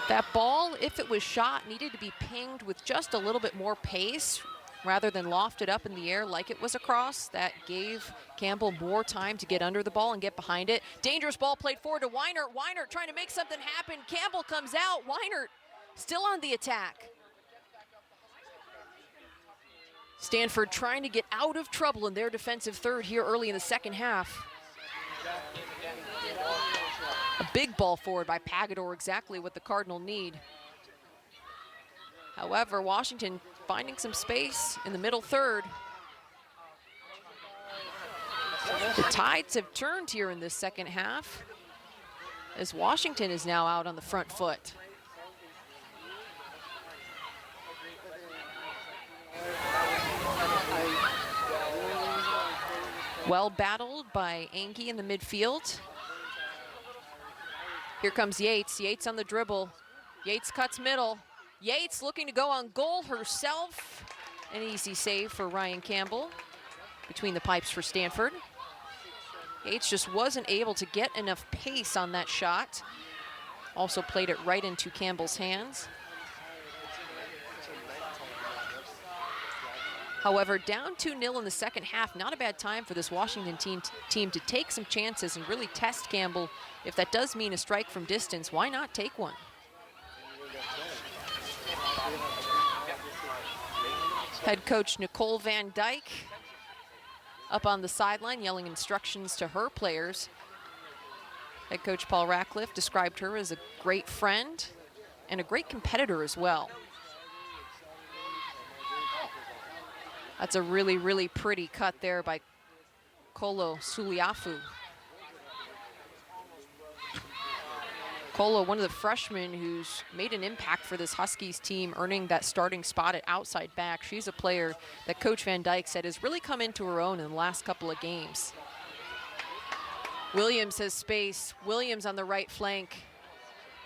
That ball, if it was shot, needed to be pinged with just a little bit more pace rather than lofted up in the air like it was across. That gave Campbell more time to get under the ball and get behind it. Dangerous ball played forward to Weinert. Weinert trying to make something happen. Campbell comes out. Weinert still on the attack. Stanford trying to get out of trouble in their defensive third here early in the second half. A big ball forward by Pagador, exactly what the Cardinal need. However, Washington finding some space in the middle third. The tides have turned here in this second half as Washington is now out on the front foot. Well battled by Angie in the midfield. Here comes Yates. Yates on the dribble. Yates cuts middle. Yates looking to go on goal herself. An easy save for Ryan Campbell between the pipes for Stanford. Yates just wasn't able to get enough pace on that shot. Also played it right into Campbell's hands. However, down 2-0 in the second half, not a bad time for this Washington team to take some chances and really test Campbell. If that does mean a strike from distance, why not take one? Head coach Nicole Van Dyke up on the sideline yelling instructions to her players. Head coach Paul Ratcliffe described her as a great friend and a great competitor as well. That's a really, really pretty cut there by Kolo Suliafu. Kolo, one of the freshmen who's made an impact for this Huskies team, earning that starting spot at outside back. She's a player that Coach Van Dyke said has really come into her own in the last couple of games. Williams has space. Williams on the right flank.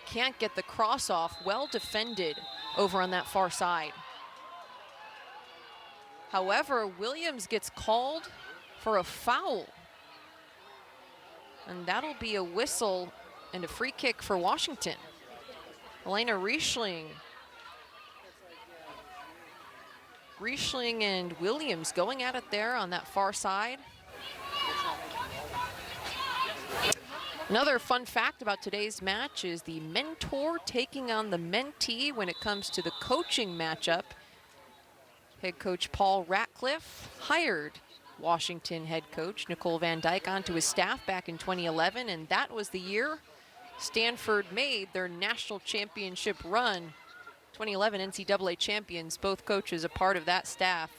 Can't get the cross off. Well defended over on that far side. However, Williams gets called for a foul. And that'll be a whistle and a free kick for Washington. Elena Riesling. Riesling and Williams going at it there on that far side. Another fun fact about today's match is the mentor taking on the mentee when it comes to the coaching matchup. Head coach Paul Ratcliffe hired Washington head coach Nicole Van Dyke onto his staff back in 2011, and that was the year Stanford made their national championship run. 2011 NCAA champions, both coaches a part of that staff.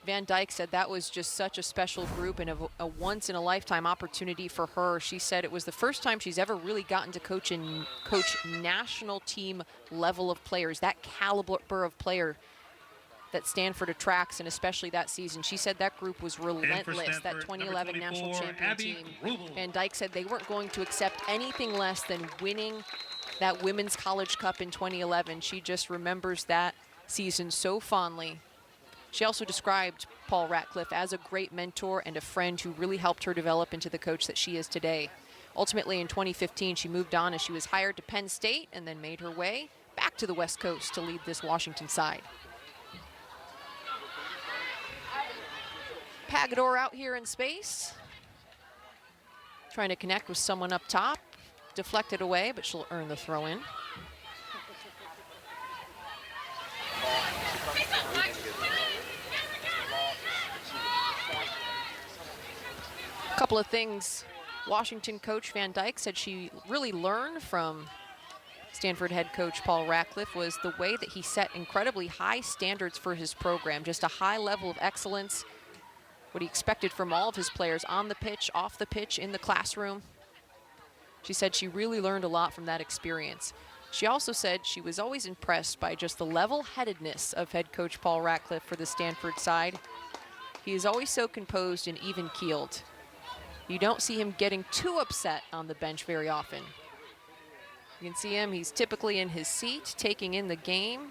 Van Dyke said that was just such a special group and a once-in-a-lifetime opportunity for her. She said it was the first time she's ever really gotten to coach national team level of players, that caliber of player that Stanford attracts, and especially that season. She said that group was relentless, that 2011 national champion team. Van Dyke said they weren't going to accept anything less than winning that Women's College Cup in 2011. She just remembers that season so fondly. She also described Paul Ratcliffe as a great mentor and a friend who really helped her develop into the coach that she is today. Ultimately, in 2015, she moved on as she was hired to Penn State and then made her way back to the West Coast to lead this Washington side. Pagador out here in space, trying to connect with someone up top. Deflected away, but she'll earn the throw in. A couple of things Washington coach Van Dyke said she really learned from Stanford head coach Paul Ratcliffe was the way that he set incredibly high standards for his program, just a high level of excellence. What he expected from all of his players on the pitch, off the pitch, in the classroom. She said she really learned a lot from that experience. She also said she was always impressed by just the level-headedness of head coach Paul Ratcliffe for the Stanford side. He is always so composed and even-keeled. You don't see him getting too upset on the bench very often. You can see him, he's typically in his seat, taking in the game,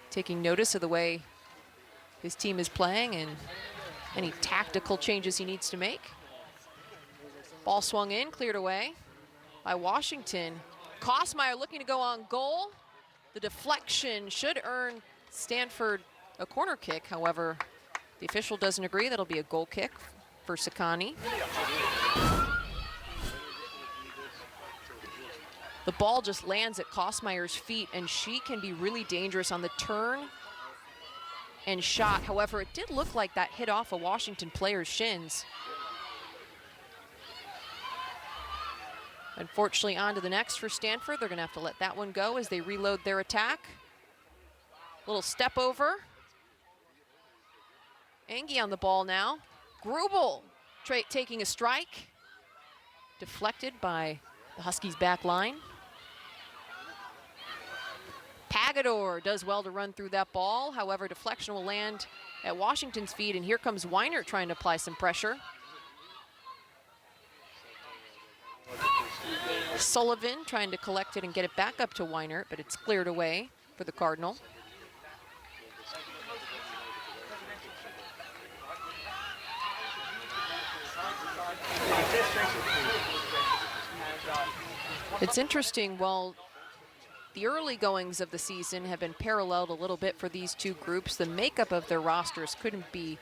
taking notice of the way his team is playing and any tactical changes he needs to make. Ball swung in, cleared away by Washington. Kosmeyer looking to go on goal. The deflection should earn Stanford a corner kick. However, the official doesn't agree. That'll be a goal kick for Sakani. The ball just lands at Kosmeyer's feet, and she can be really dangerous on the turn and shot. However, it did look like that hit off a Washington player's shins. Unfortunately, on to the next for Stanford. They're gonna have to let that one go as they reload their attack. Little step over. Angie on the ball now. Grubel taking a strike. Deflected by the Huskies back line. Pagador does well to run through that ball. However, deflection will land at Washington's feet, and here comes Weiner trying to apply some pressure. Sullivan trying to collect it and get it back up to Weinert, but it's cleared away for the Cardinal. It's interesting, while the early goings of the season have been paralleled a little bit for these two groups, the makeup of their rosters couldn't be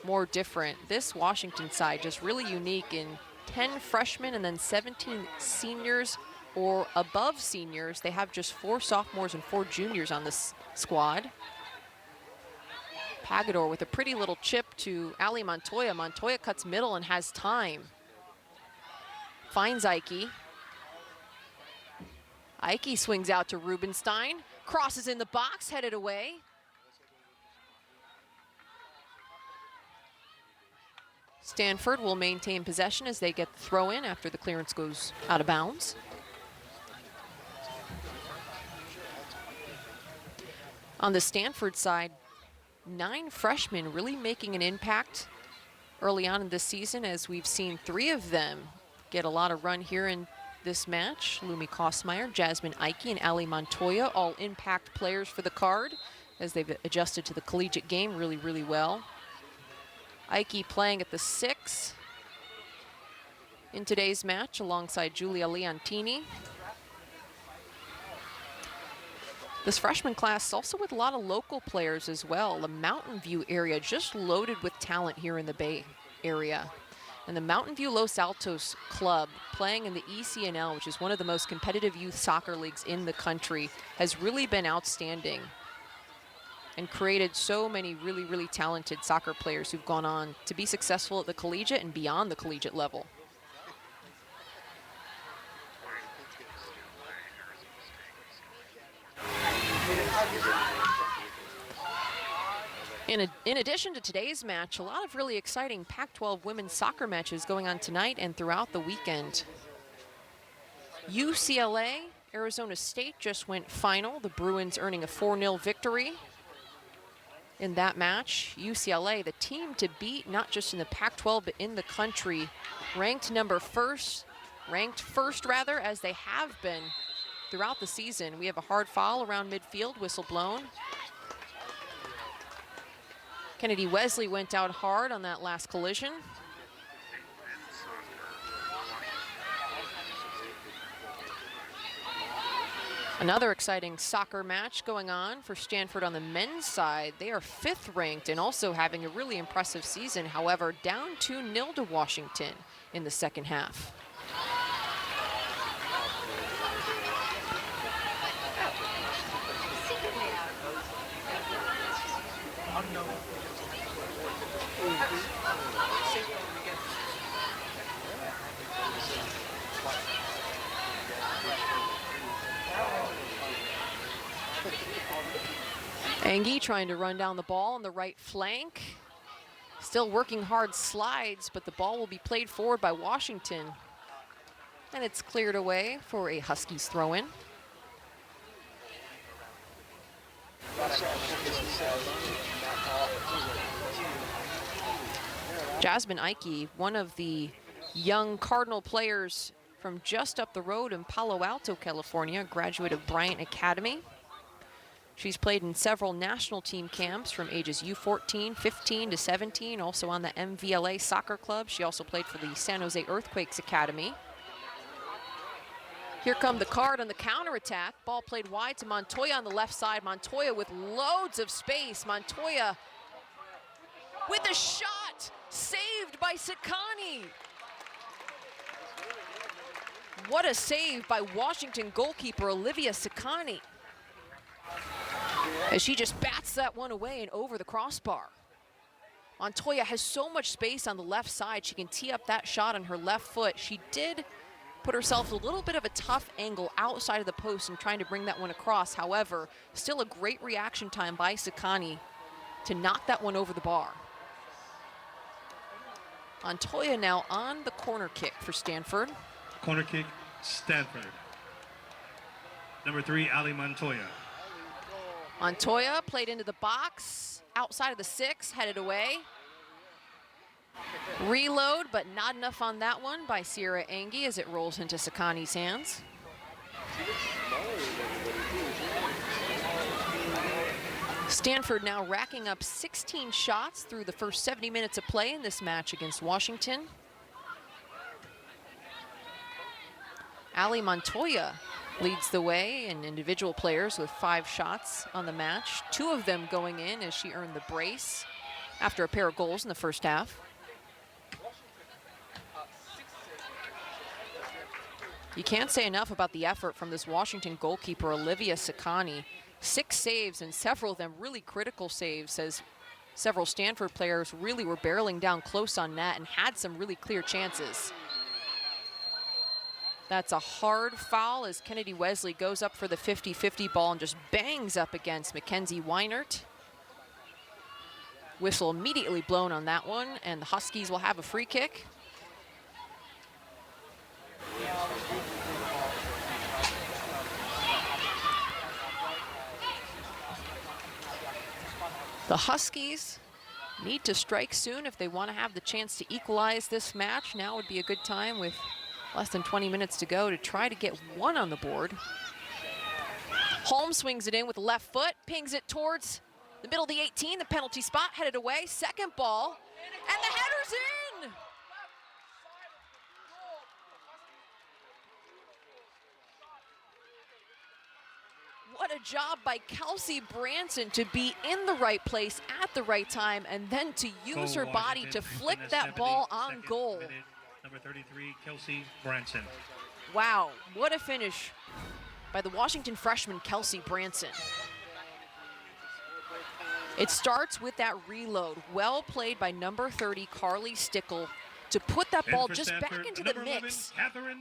more different. This Washington side just really unique in 10 freshmen and then 17 seniors or above seniors. They have just 4 sophomores and 4 juniors on this squad. Pagador with a pretty little chip to Ali Montoya. Montoya cuts middle and has time. Finds Ike. Ike swings out to Rubenstein. Crosses in the box, headed away. Stanford will maintain possession as they get the throw in after the clearance goes out of bounds. On the Stanford side, 9 freshmen really making an impact early on in this season, as we've seen 3 of them get a lot of run here in this match. Lumi Kosmeyer, Jasmine Ike, and Ali Montoya, all impact players for the Card as they've adjusted to the collegiate game really, really well. Ike playing at the 6 in today's match alongside Giulia Leontini. This freshman class also with a lot of local players as well. The Mountain View area just loaded with talent here in the Bay Area. And the Mountain View Los Altos club, playing in the ECNL, which is one of the most competitive youth soccer leagues in the country, has really been outstanding and created so many really, really talented soccer players who've gone on to be successful at the collegiate and beyond the collegiate level. In addition to today's match, a lot of really exciting Pac-12 women's soccer matches going on tonight and throughout the weekend. UCLA, Arizona State just went final. The Bruins earning a 4-0 victory in that match. UCLA, the team to beat, not just in the Pac-12, but in the country. Ranked first, as they have been throughout the season. We have a hard foul around midfield, whistle blown. Kennedy Wesley went out hard on that last collision. Another exciting soccer match going on for Stanford on the men's side. They are 5th ranked and also having a really impressive season. However, down 2-0 to Washington in the second half. Angie trying to run down the ball on the right flank. Still working hard slides, but the ball will be played forward by Washington. And it's cleared away for a Huskies throw-in. Jasmine Ike, one of the young Cardinal players from just up the road in Palo Alto, California, a graduate of Bryant Academy. She's played in several national team camps from ages U14, 15 to 17, also on the MVLA soccer club. She also played for the San Jose Earthquakes Academy. Here come the Card on the counterattack. Ball played wide to Montoya on the left side. Montoya with loads of space. Montoya with a shot, saved by Sakani. What a save by Washington goalkeeper Olivia Sakani, as she just bats that one away and over the crossbar. Montoya has so much space on the left side. She can tee up that shot on her left foot. She did put herself a little bit of a tough angle outside of the post and trying to bring that one across. However, still a great reaction time by Sakani to knock that one over the bar. Montoya now on the corner kick for Stanford. Corner kick, Stanford. Number 3, Ali Montoya. Montoya played into the box, outside of the 6, headed away. Reload, but not enough on that one by Sierra Engie as it rolls into Sakani's hands. Stanford now racking up 16 shots through the first 70 minutes of play in this match against Washington. Ali Montoya leads the way in individual players with 5 shots on the match. 2 of them going in as she earned the brace after a pair of goals in the first half. You can't say enough about the effort from this Washington goalkeeper, Olivia Sakani. 6 saves, and several of them really critical saves, as several Stanford players really were barreling down close on net and had some really clear chances. That's a hard foul as Kennedy Wesley goes up for the 50-50 ball and just bangs up against Mackenzie Weinert. Whistle immediately blown on that one, and the Huskies will have a free kick. The Huskies need to strike soon if they want to have the chance to equalize this match. Now would be a good time with less than 20 minutes to go to try to get 1 on the board. Holmes swings it in with the left foot, pings it towards the middle of the 18, the penalty spot, headed away, second ball, and the header's in! What a job by Kelsey Branson to be in the right place at the right time and then to use her body to flick that ball on goal. Number 33, Kelsey Branson. Wow, what a finish by the Washington freshman, Kelsey Branson. It starts with that reload. Well played by number 30, Carly Stickle, to put that ball just back into the mix,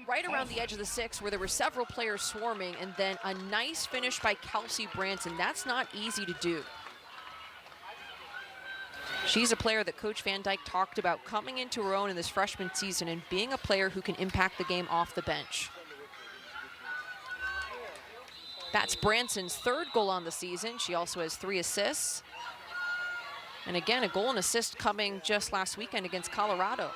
right around the edge of the 6 where there were several players swarming, and then a nice finish by Kelsey Branson. That's not easy to do. She's a player that Coach Van Dyke talked about coming into her own in this freshman season and being a player who can impact the game off the bench. That's Branson's 3rd goal on the season. She also has 3 assists. And again, a goal and assist coming just last weekend against Colorado.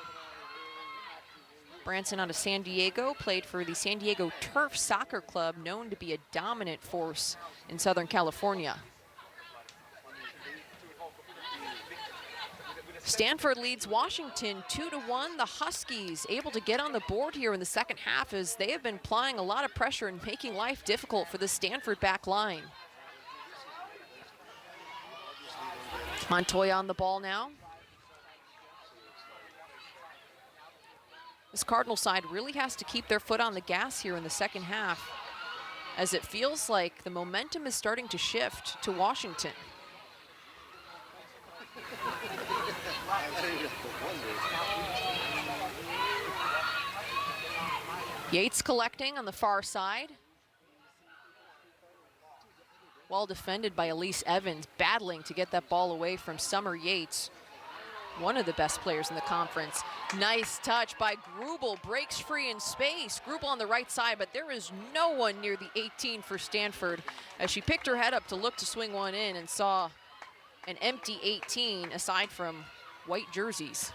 Branson out of San Diego, played for the San Diego Turf Soccer Club, known to be a dominant force in Southern California. Stanford leads Washington 2-1. The Huskies able to get on the board here in the second half as they have been applying a lot of pressure and making life difficult for the Stanford back line. Montoya on the ball now. This Cardinal side really has to keep their foot on the gas here in the second half, as it feels like the momentum is starting to shift to Washington. Yates collecting on the far side. Well defended by Elise Evans, battling to get that ball away from Summer Yates, one of the best players in the conference. Nice touch by Grubel, breaks free in space. Grubel on the right side, but there is no one near the 18 for Stanford as she picked her head up to look to swing one in and saw an empty 18 aside from white jerseys.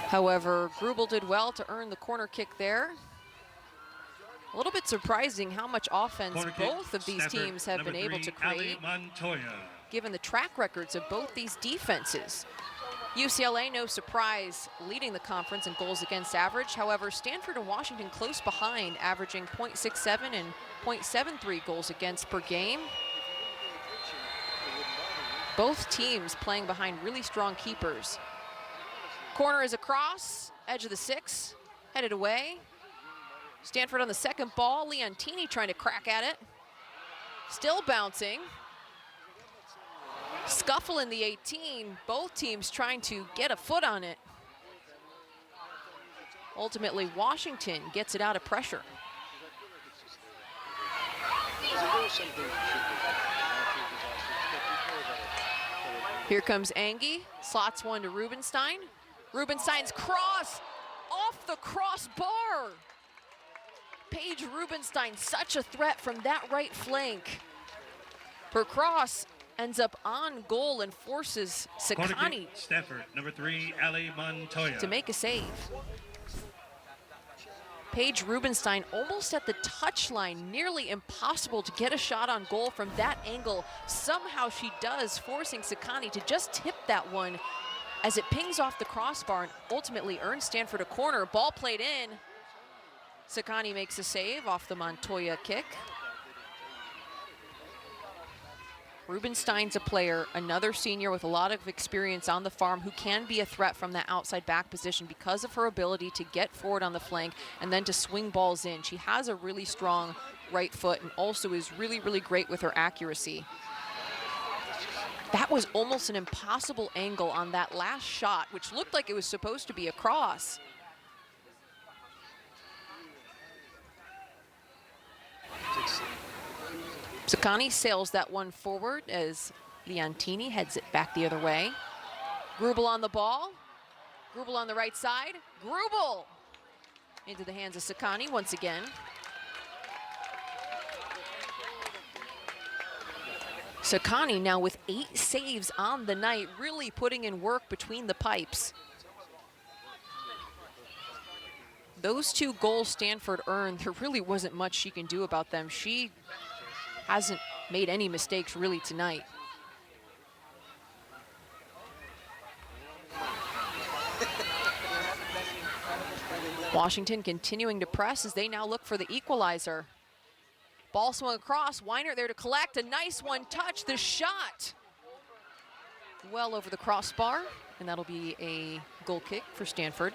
However, Grubel did well to earn the corner kick there. A little bit surprising how much offense both of these teams have been able to create, given the track records of both these defenses. UCLA, no surprise, leading the conference in goals against average. However, Stanford and Washington close behind, averaging .67 and .73 goals against per game. Both teams playing behind really strong keepers. Corner is across, edge of the 6, headed away. Stanford on the second ball, Leontini trying to crack at it. Still bouncing. Scuffle in the 18, both teams trying to get a foot on it. Ultimately, Washington gets it out of pressure. Here comes Engie, slots one to Rubenstein. Rubenstein's cross, off the crossbar. Paige Rubenstein, such a threat from that right flank. Her cross ends up on goal and forces Corner Sakani kick, Stanford, number 3, Ali Montoya. to make a save. Paige Rubenstein almost at the touchline, nearly impossible to get a shot on goal from that angle. Somehow she does, forcing Sakani to just tip that one as it pings off the crossbar and ultimately earns Stanford a corner. Ball played in. Sakani makes a save off the Montoya kick. Rubenstein's a player, another senior with a lot of experience on the farm who can be a threat from that outside back position because of her ability to get forward on the flank and then to swing balls in. She has a really strong right foot and also is really, really great with her accuracy. That was almost an impossible angle on that last shot, which looked like it was supposed to be a cross. Sakani sails that one forward as Leontini heads it back the other way. Grubel on the ball. Grubel on the right side. Grubel into the hands of Sakani once again. Sakani now with 8 saves on the night, really putting in work between the pipes. Those 2 goals Stanford earned, there really wasn't much she can do about them. She hasn't made any mistakes really tonight. Washington continuing to press as they now look for the equalizer. Ball swung across, Weiner there to collect, a nice one-touch, the shot. Well over the crossbar, and that'll be a goal kick for Stanford.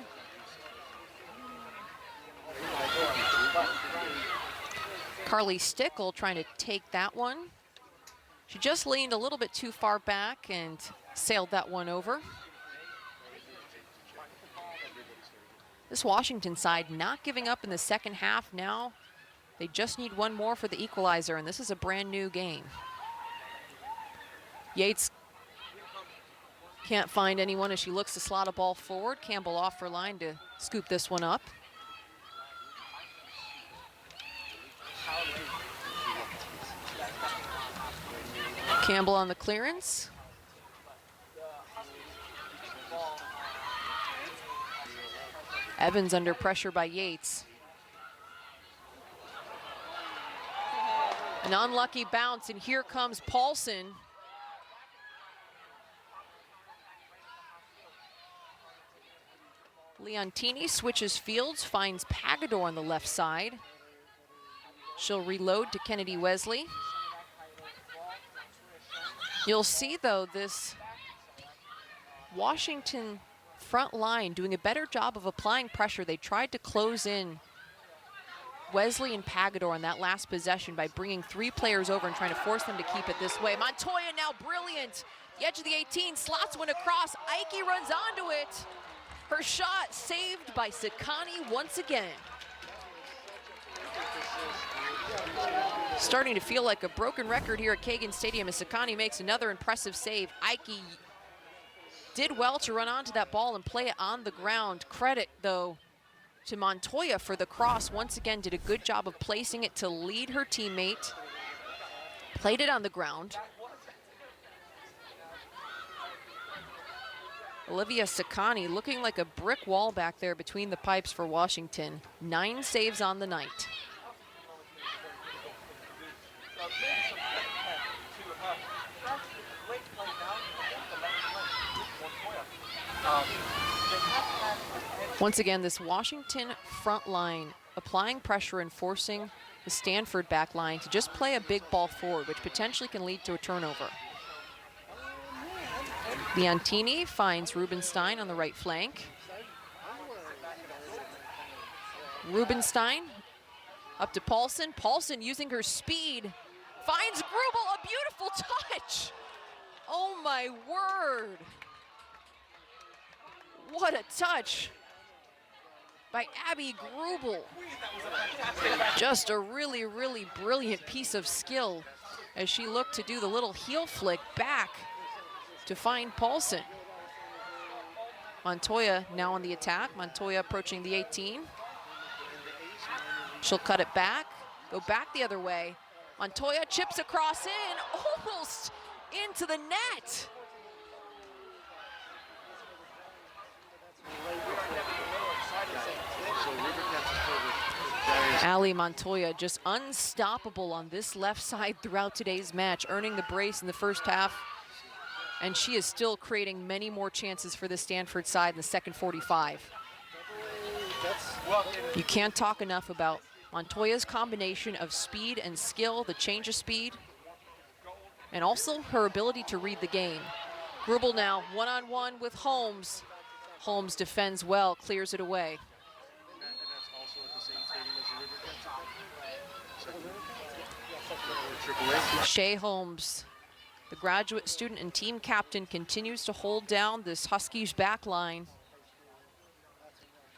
Carly Stickle trying to take that one. She just leaned a little bit too far back and sailed that one over. This Washington side not giving up in the second half now. They just need one more for the equalizer, and this is a brand new game. Yates can't find anyone as she looks to slot a ball forward. Campbell off her line to scoop this one up. Campbell on the clearance. Evans under pressure by Yates. An unlucky bounce, and here comes Paulson. Leontini switches fields, finds Pagador on the left side. She'll reload to Kennedy Wesley. You'll see, though, this Washington front line doing a better job of applying pressure. They tried to close in Wesley and Pagador on that last possession by bringing 3 players over and trying to force them to keep it this way. Montoya now brilliant. The edge of the 18, slots one across. Ike runs onto it. Her shot saved by Sakani once again. Starting to feel like a broken record here at Kagan Stadium as Sakani makes another impressive save. Ike did well to run onto that ball and play it on the ground. Credit, though, to Montoya for the cross. Once again, did a good job of placing it to lead her teammate. Played it on the ground. Olivia Sakani looking like a brick wall back there between the pipes for Washington. 9 saves on the night. Once again, this Washington front line applying pressure and forcing the Stanford back line to just play a big ball forward, which potentially can lead to a turnover. Leontini finds Rubenstein on the right flank. Rubenstein up to Paulson. Paulson using her speed finds Grubel, a beautiful touch. Oh my word. What a touch by Abby Grubel. Just a really, really brilliant piece of skill as she looked to do the little heel flick back to find Paulson. Montoya now on the attack. Montoya approaching the 18. She'll cut it back, go back the other way. Montoya chips across in, almost into the net. Ali Montoya just unstoppable on this left side throughout today's match, earning the brace in the first half. And she is still creating many more chances for the Stanford side in the second 45. You can't talk enough about Montoya's combination of speed and skill, the change of speed, and also her ability to read the game. Grubel now one-on-one with Holmes. Holmes defends well, clears it away. Shea Holmes, the graduate student and team captain, continues to hold down this Huskies back line.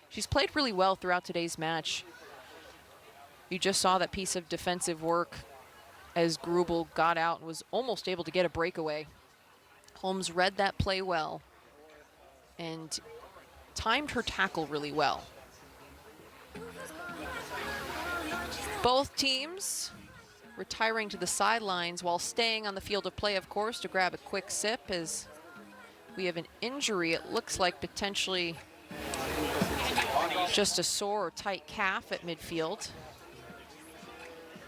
She's played really well throughout today's match. You just saw that piece of defensive work as Grubel got out and was almost able to get a breakaway. Holmes read that play well and timed her tackle really well. Both teams retiring to the sidelines while staying on the field of play, of course, to grab a quick sip as we have an injury. It looks like potentially just a sore or tight calf at midfield.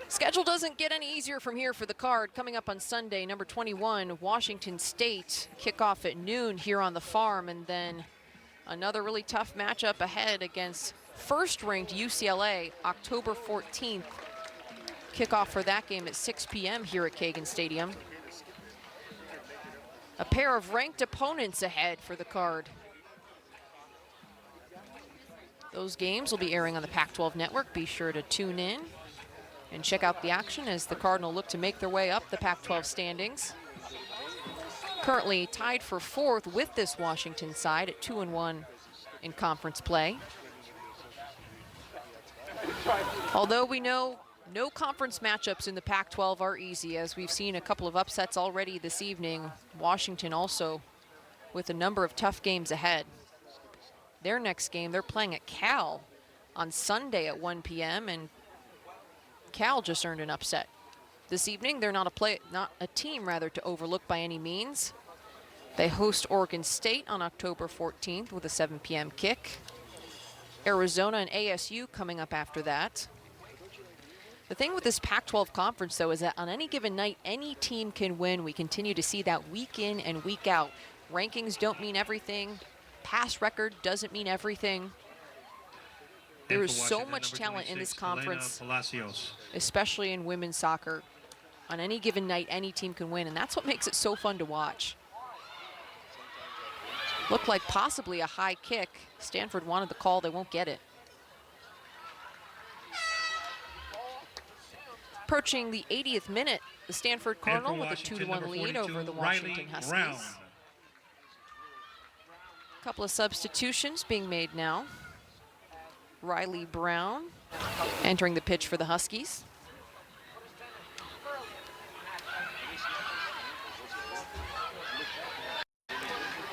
Schedule doesn't get any easier from here for the Card. Coming up on Sunday, number 21, Washington State, kickoff at noon here on the farm, and then another really tough matchup ahead against first-ranked UCLA, October 14th. Kickoff for that game at 6 p.m. here at Kagan Stadium. A pair of ranked opponents ahead for the Card. Those games will be airing on the Pac-12 network. Be sure to tune in and check out the action as the Cardinal look to make their way up the Pac-12 standings. Currently tied for fourth with this Washington side at 2-1 in conference play. Although we know no conference matchups in the Pac-12 are easy, as we've seen a couple of upsets already this evening. Washington also with a number of tough games ahead. Their next game, they're playing at Cal on Sunday at 1 p.m. and Cal just earned an upset. This evening, they're not a team to overlook by any means. They host Oregon State on October 14th with a 7 p.m. kick. Arizona and ASU coming up after that. The thing with this Pac-12 conference, though, is that on any given night, any team can win. We continue to see that week in and week out. Rankings don't mean everything. Past record doesn't mean everything. There is so much talent in this conference, especially in women's soccer. On any given night, any team can win, and that's what makes it so fun to watch. Looked like possibly a high kick. Stanford wanted the call, they won't get it. Approaching the 80th minute, the Stanford Cardinal with a 2-1 lead over the Washington Huskies. A couple of substitutions being made now. Riley Brown entering the pitch for the Huskies.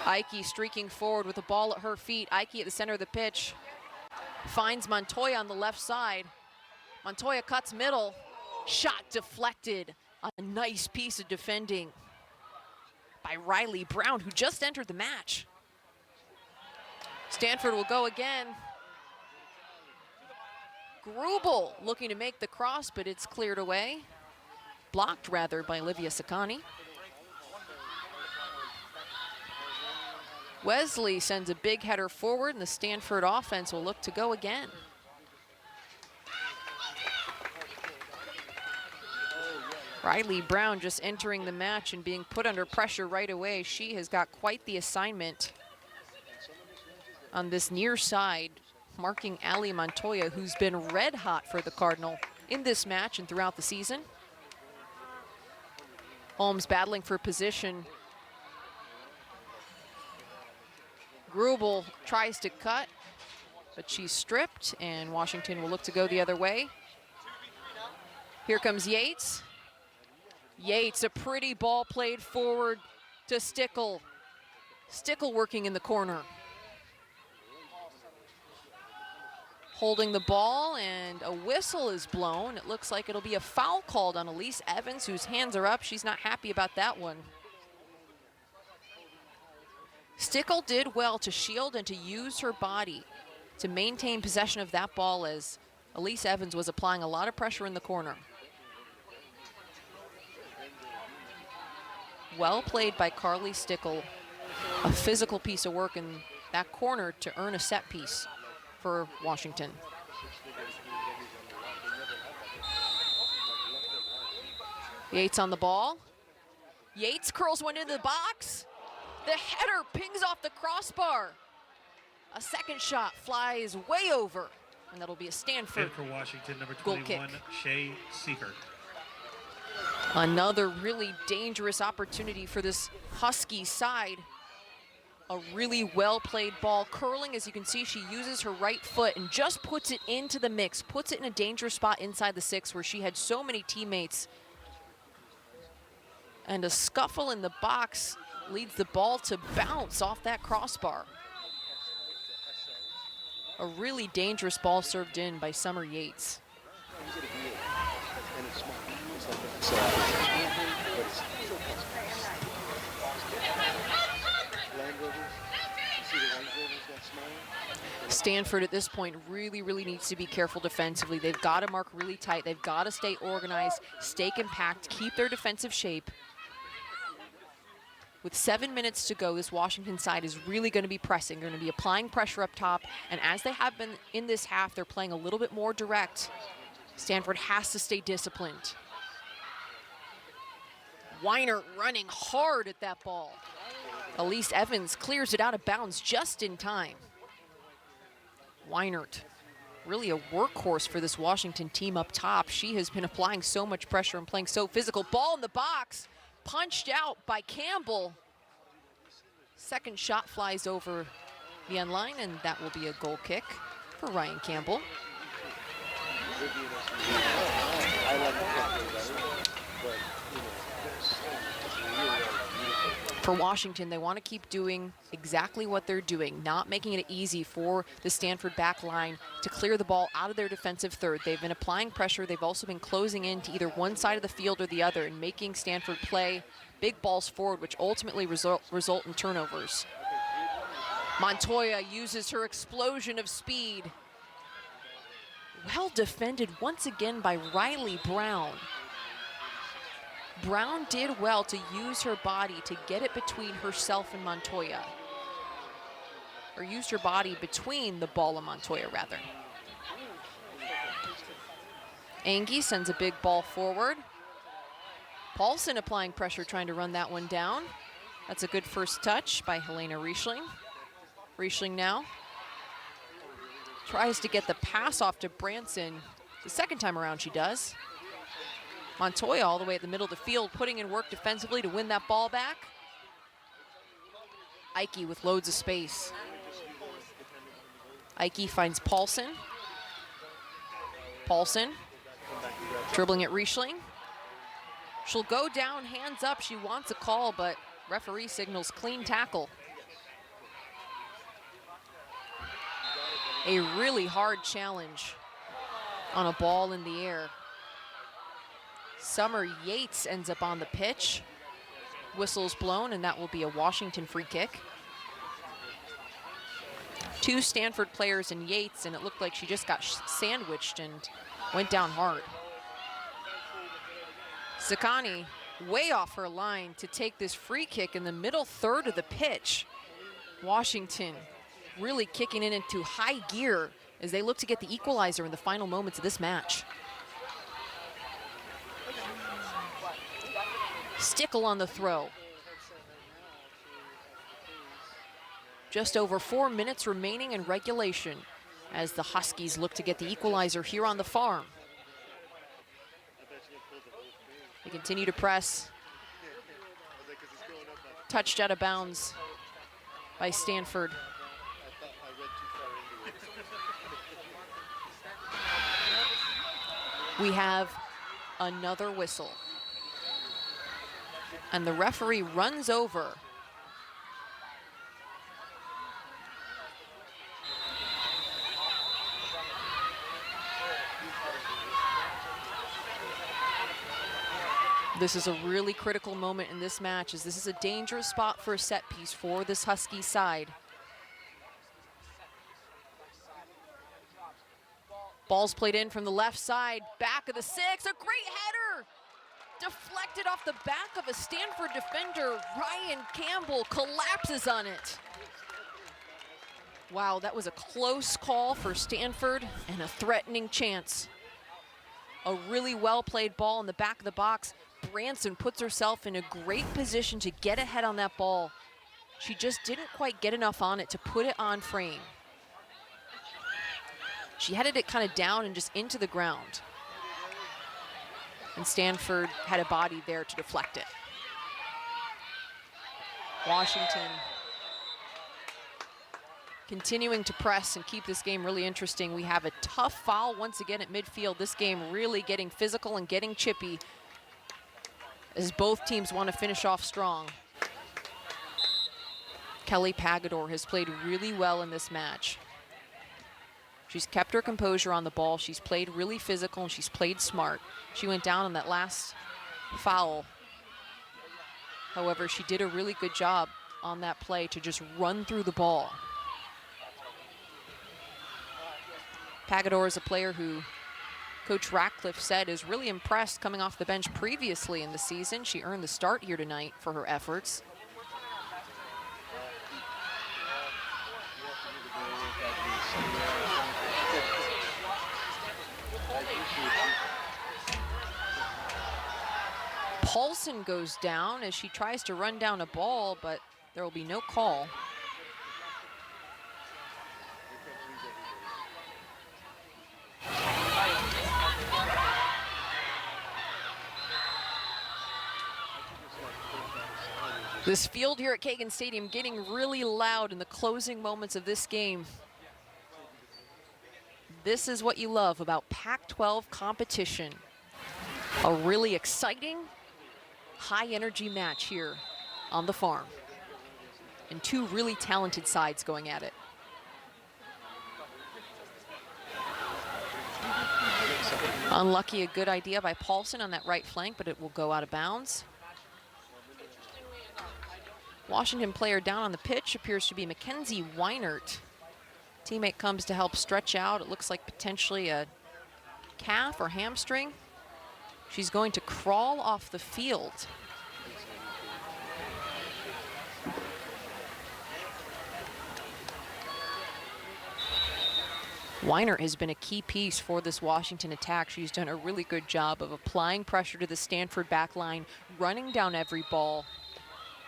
Ike streaking forward with the ball at her feet. Ike at the center of the pitch. Finds Montoya on the left side. Montoya cuts middle. Shot deflected. A nice piece of defending by Riley Brown, who just entered the match. Stanford will go again. Grubel looking to make the cross, but it's cleared away. Blocked, rather, by Olivia Saccani. Wesley sends a big header forward, and the Stanford offense will look to go again. Riley Brown just entering the match and being put under pressure right away. She has got quite the assignment on this near side, marking Ali Montoya, who's been red hot for the Cardinal in this match and throughout the season. Holmes battling for position. Grubel tries to cut, but she's stripped, and Washington will look to go the other way. Here comes Yates. Yates, a pretty ball played forward to Stickle. Stickle working in the corner. holding the ball, and a whistle is blown. It looks like it'll be a foul called on Elise Evans, whose hands are up. She's not happy about that one. Stickle did well to shield and to use her body to maintain possession of that ball as Elise Evans was applying a lot of pressure in the corner. Well played by Carly Stickle. A physical piece of work in that corner to earn a set piece for Washington. Yates on the ball. Yates curls one into the box. The header pings off the crossbar. A second shot flies way over, and that'll be a Stanford And for Washington, number goal 21, kick. Shea Seeker. Another really dangerous opportunity for this Husky side. A really well-played ball. Curling, as you can see, she uses her right foot and just puts it into the mix, puts it in a dangerous spot inside the 6 where she had so many teammates. And a scuffle in the box leads the ball to bounce off that crossbar. A really dangerous ball served in by Summer Yates. Stanford at this point really needs to be careful defensively. They've got to mark really tight. They've got to stay organized, stay compact, keep their defensive shape. With 7 minutes to go, this Washington side is really going to be pressing. They're going to be applying pressure up top, and as they have been in this half, they're playing a little bit more direct. Stanford has to stay disciplined. Weiner running hard at that ball. Elise Evans clears it out of bounds just in time. Weinert, really a workhorse for this Washington team up top. She has been applying so much pressure and playing so physical. Ball in the box, punched out by Campbell. Second shot flies over the end line, and that will be a goal kick for Ryan Campbell. For Washington, they want to keep doing exactly what they're doing, not making it easy for the Stanford back line to clear the ball out of their defensive third. They've been applying pressure. They've also been closing in to either one side of the field or the other and making Stanford play big balls forward, which ultimately result in turnovers. Montoya uses her explosion of speed. Well defended once again by Riley Brown. Brown did well to use her body to get it between herself and Montoya. Or used her body between the ball and Montoya, rather. Angie sends a big ball forward. Paulson applying pressure, trying to run that one down. That's a good first touch by Helena Riesling. Riesling now tries to get the pass off to Branson. The second time around she does. Montoya all the way at the middle of the field, putting in work defensively to win that ball back. Ike with loads of space. Ike finds Paulson. Paulson dribbling at Riesling. She'll go down, hands up. She wants a call, but referee signals clean tackle. A really hard challenge on a ball in the air. Summer Yates ends up on the pitch. Whistle's blown, and that will be a Washington free kick. Two Stanford players and Yates, and it looked like she just got sandwiched and went down hard. Sakani way off her line to take this free kick in the middle third of the pitch. Washington really kicking it into high gear as they look to get the equalizer in the final moments of this match. Stickle on the throw. Just over 4 minutes remaining in regulation as the Huskies look to get the equalizer here on the farm. They continue to press. Touched out of bounds by Stanford. We have another whistle. And the referee runs over. This is a really critical moment in this match, as this is a dangerous spot for a set piece for this Husky side. Ball's played in from the left side, back of the 6, a great header! Deflected off the back of a Stanford defender. Ryan Campbell collapses on it. Wow, that was a close call for Stanford and a threatening chance. A really well-played ball in the back of the box. Branson puts herself in a great position to get ahead on that ball. She just didn't quite get enough on it to put it on frame. She headed it kind of down and just into the ground. And Stanford had a body there to deflect it. Washington continuing to press and keep this game really interesting. We have a tough foul once again at midfield. This game really getting physical and getting chippy as both teams want to finish off strong. Kelly Pagador has played really well in this match. She's kept her composure on the ball. She's played really physical and she's played smart. She went down on that last foul. However, she did a really good job on that play to just run through the ball. Pagador is a player who Coach Ratcliffe said is really impressed coming off the bench previously in the season. She earned the start here tonight for her efforts. Paulson goes down as she tries to run down a ball, but there will be no call. This field here at Kagan Stadium getting really loud in the closing moments of this game. This is what you love about Pac-12 competition. A really exciting, high-energy match here on the farm. And two really talented sides going at it. Unlucky, a good idea by Paulson on that right flank, but it will go out of bounds. Washington player down on the pitch appears to be Mackenzie Weinert. Teammate comes to help stretch out. It looks like potentially a calf or hamstring. She's going to crawl off the field. Weinert has been a key piece for this Washington attack. She's done a really good job of applying pressure to the Stanford back line, running down every ball.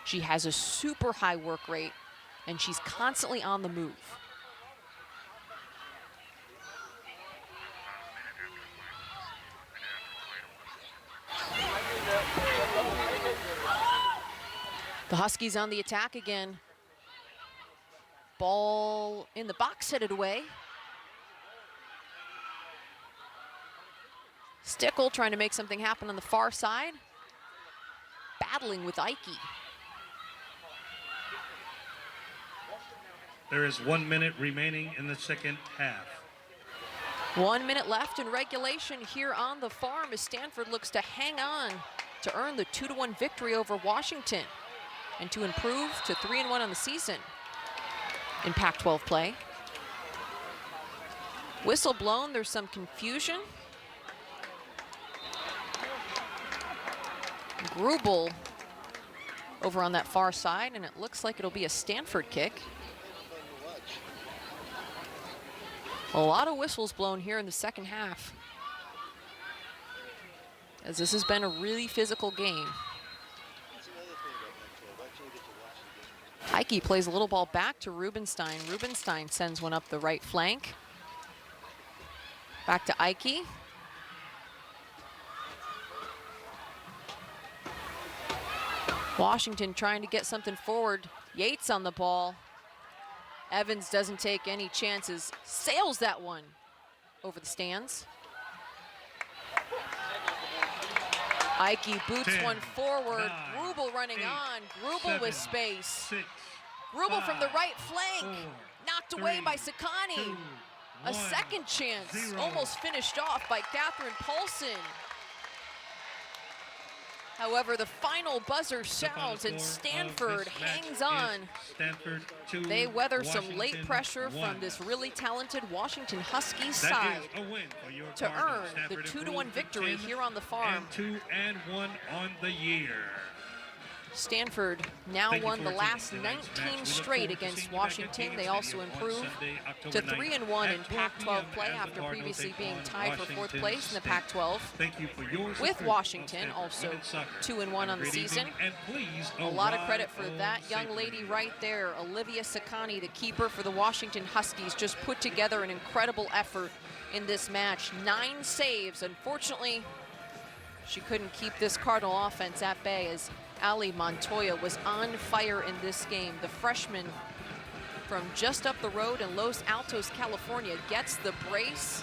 She has a super high work rate, and she's constantly on the move. The Huskies on the attack again. Ball in the box, headed away. Stickle trying to make something happen on the far side. Battling with Ike. There is 1 minute remaining in the second half. 1 minute left in regulation here on the farm as Stanford looks to hang on to earn the 2-1 victory over Washington and to improve to 3-1 on the season in Pac-12 play. Whistle blown, there's some confusion. Grubel over on that far side, and it looks like it'll be a Stanford kick. A lot of whistles blown here in the second half, as this has been a really physical game. Ike plays a little ball back to Rubenstein. Rubenstein sends one up the right flank. Back to Ike. Washington trying to get something forward. Yates on the ball. Evans doesn't take any chances. Sails that one over the stands. Ike boots 10, one forward. 9, Grubel running 8, on. Grubel 7, with space. 6, Grubel from the 5, right flank. 4, Knocked away 3, by Sakani. 2, A 1, second chance. 0. Almost finished off by Catherine Paulson. However, the final buzzer sounds and Stanford hangs on. Stanford 2, They weather some late Washington pressure 1. from this really talented Washington Huskies That side is a win for your to Cardinal. earn the Stanford 2-1 improved to victory 10 here on the farm. and 2-1 on the year. Stanford now Thank you won for the attending last tonight's 19 match. We look straight forward to against seeing you back at Washington. Gaines They also Stadium on improved Sunday, to October 3-1 in at 12 Pac-12 play p.m. as after the Cardinals previously take being on tied for fourth Washington place in the State. Pac-12. Thank you for your With support of Washington Stanford also women's soccer. 2-1 on Have a the great season. evening, and please A lot of credit arrive for that home young safely. lady right there, Olivia Sakani, the keeper for the Washington Huskies, just put together an incredible effort in this match. 9 saves. Unfortunately, she couldn't keep this Cardinal offense at bay as Ali Montoya was on fire in this game. The freshman from just up the road in Los Altos, California, gets the brace.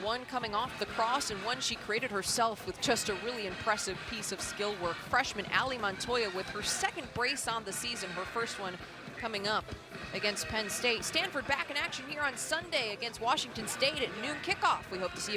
One coming off the cross and one she created herself with just a really impressive piece of skill work. Freshman Ali Montoya with her second brace on the season, her first one coming up against Penn State. Stanford back in action here on Sunday against Washington State at noon kickoff. We hope to see you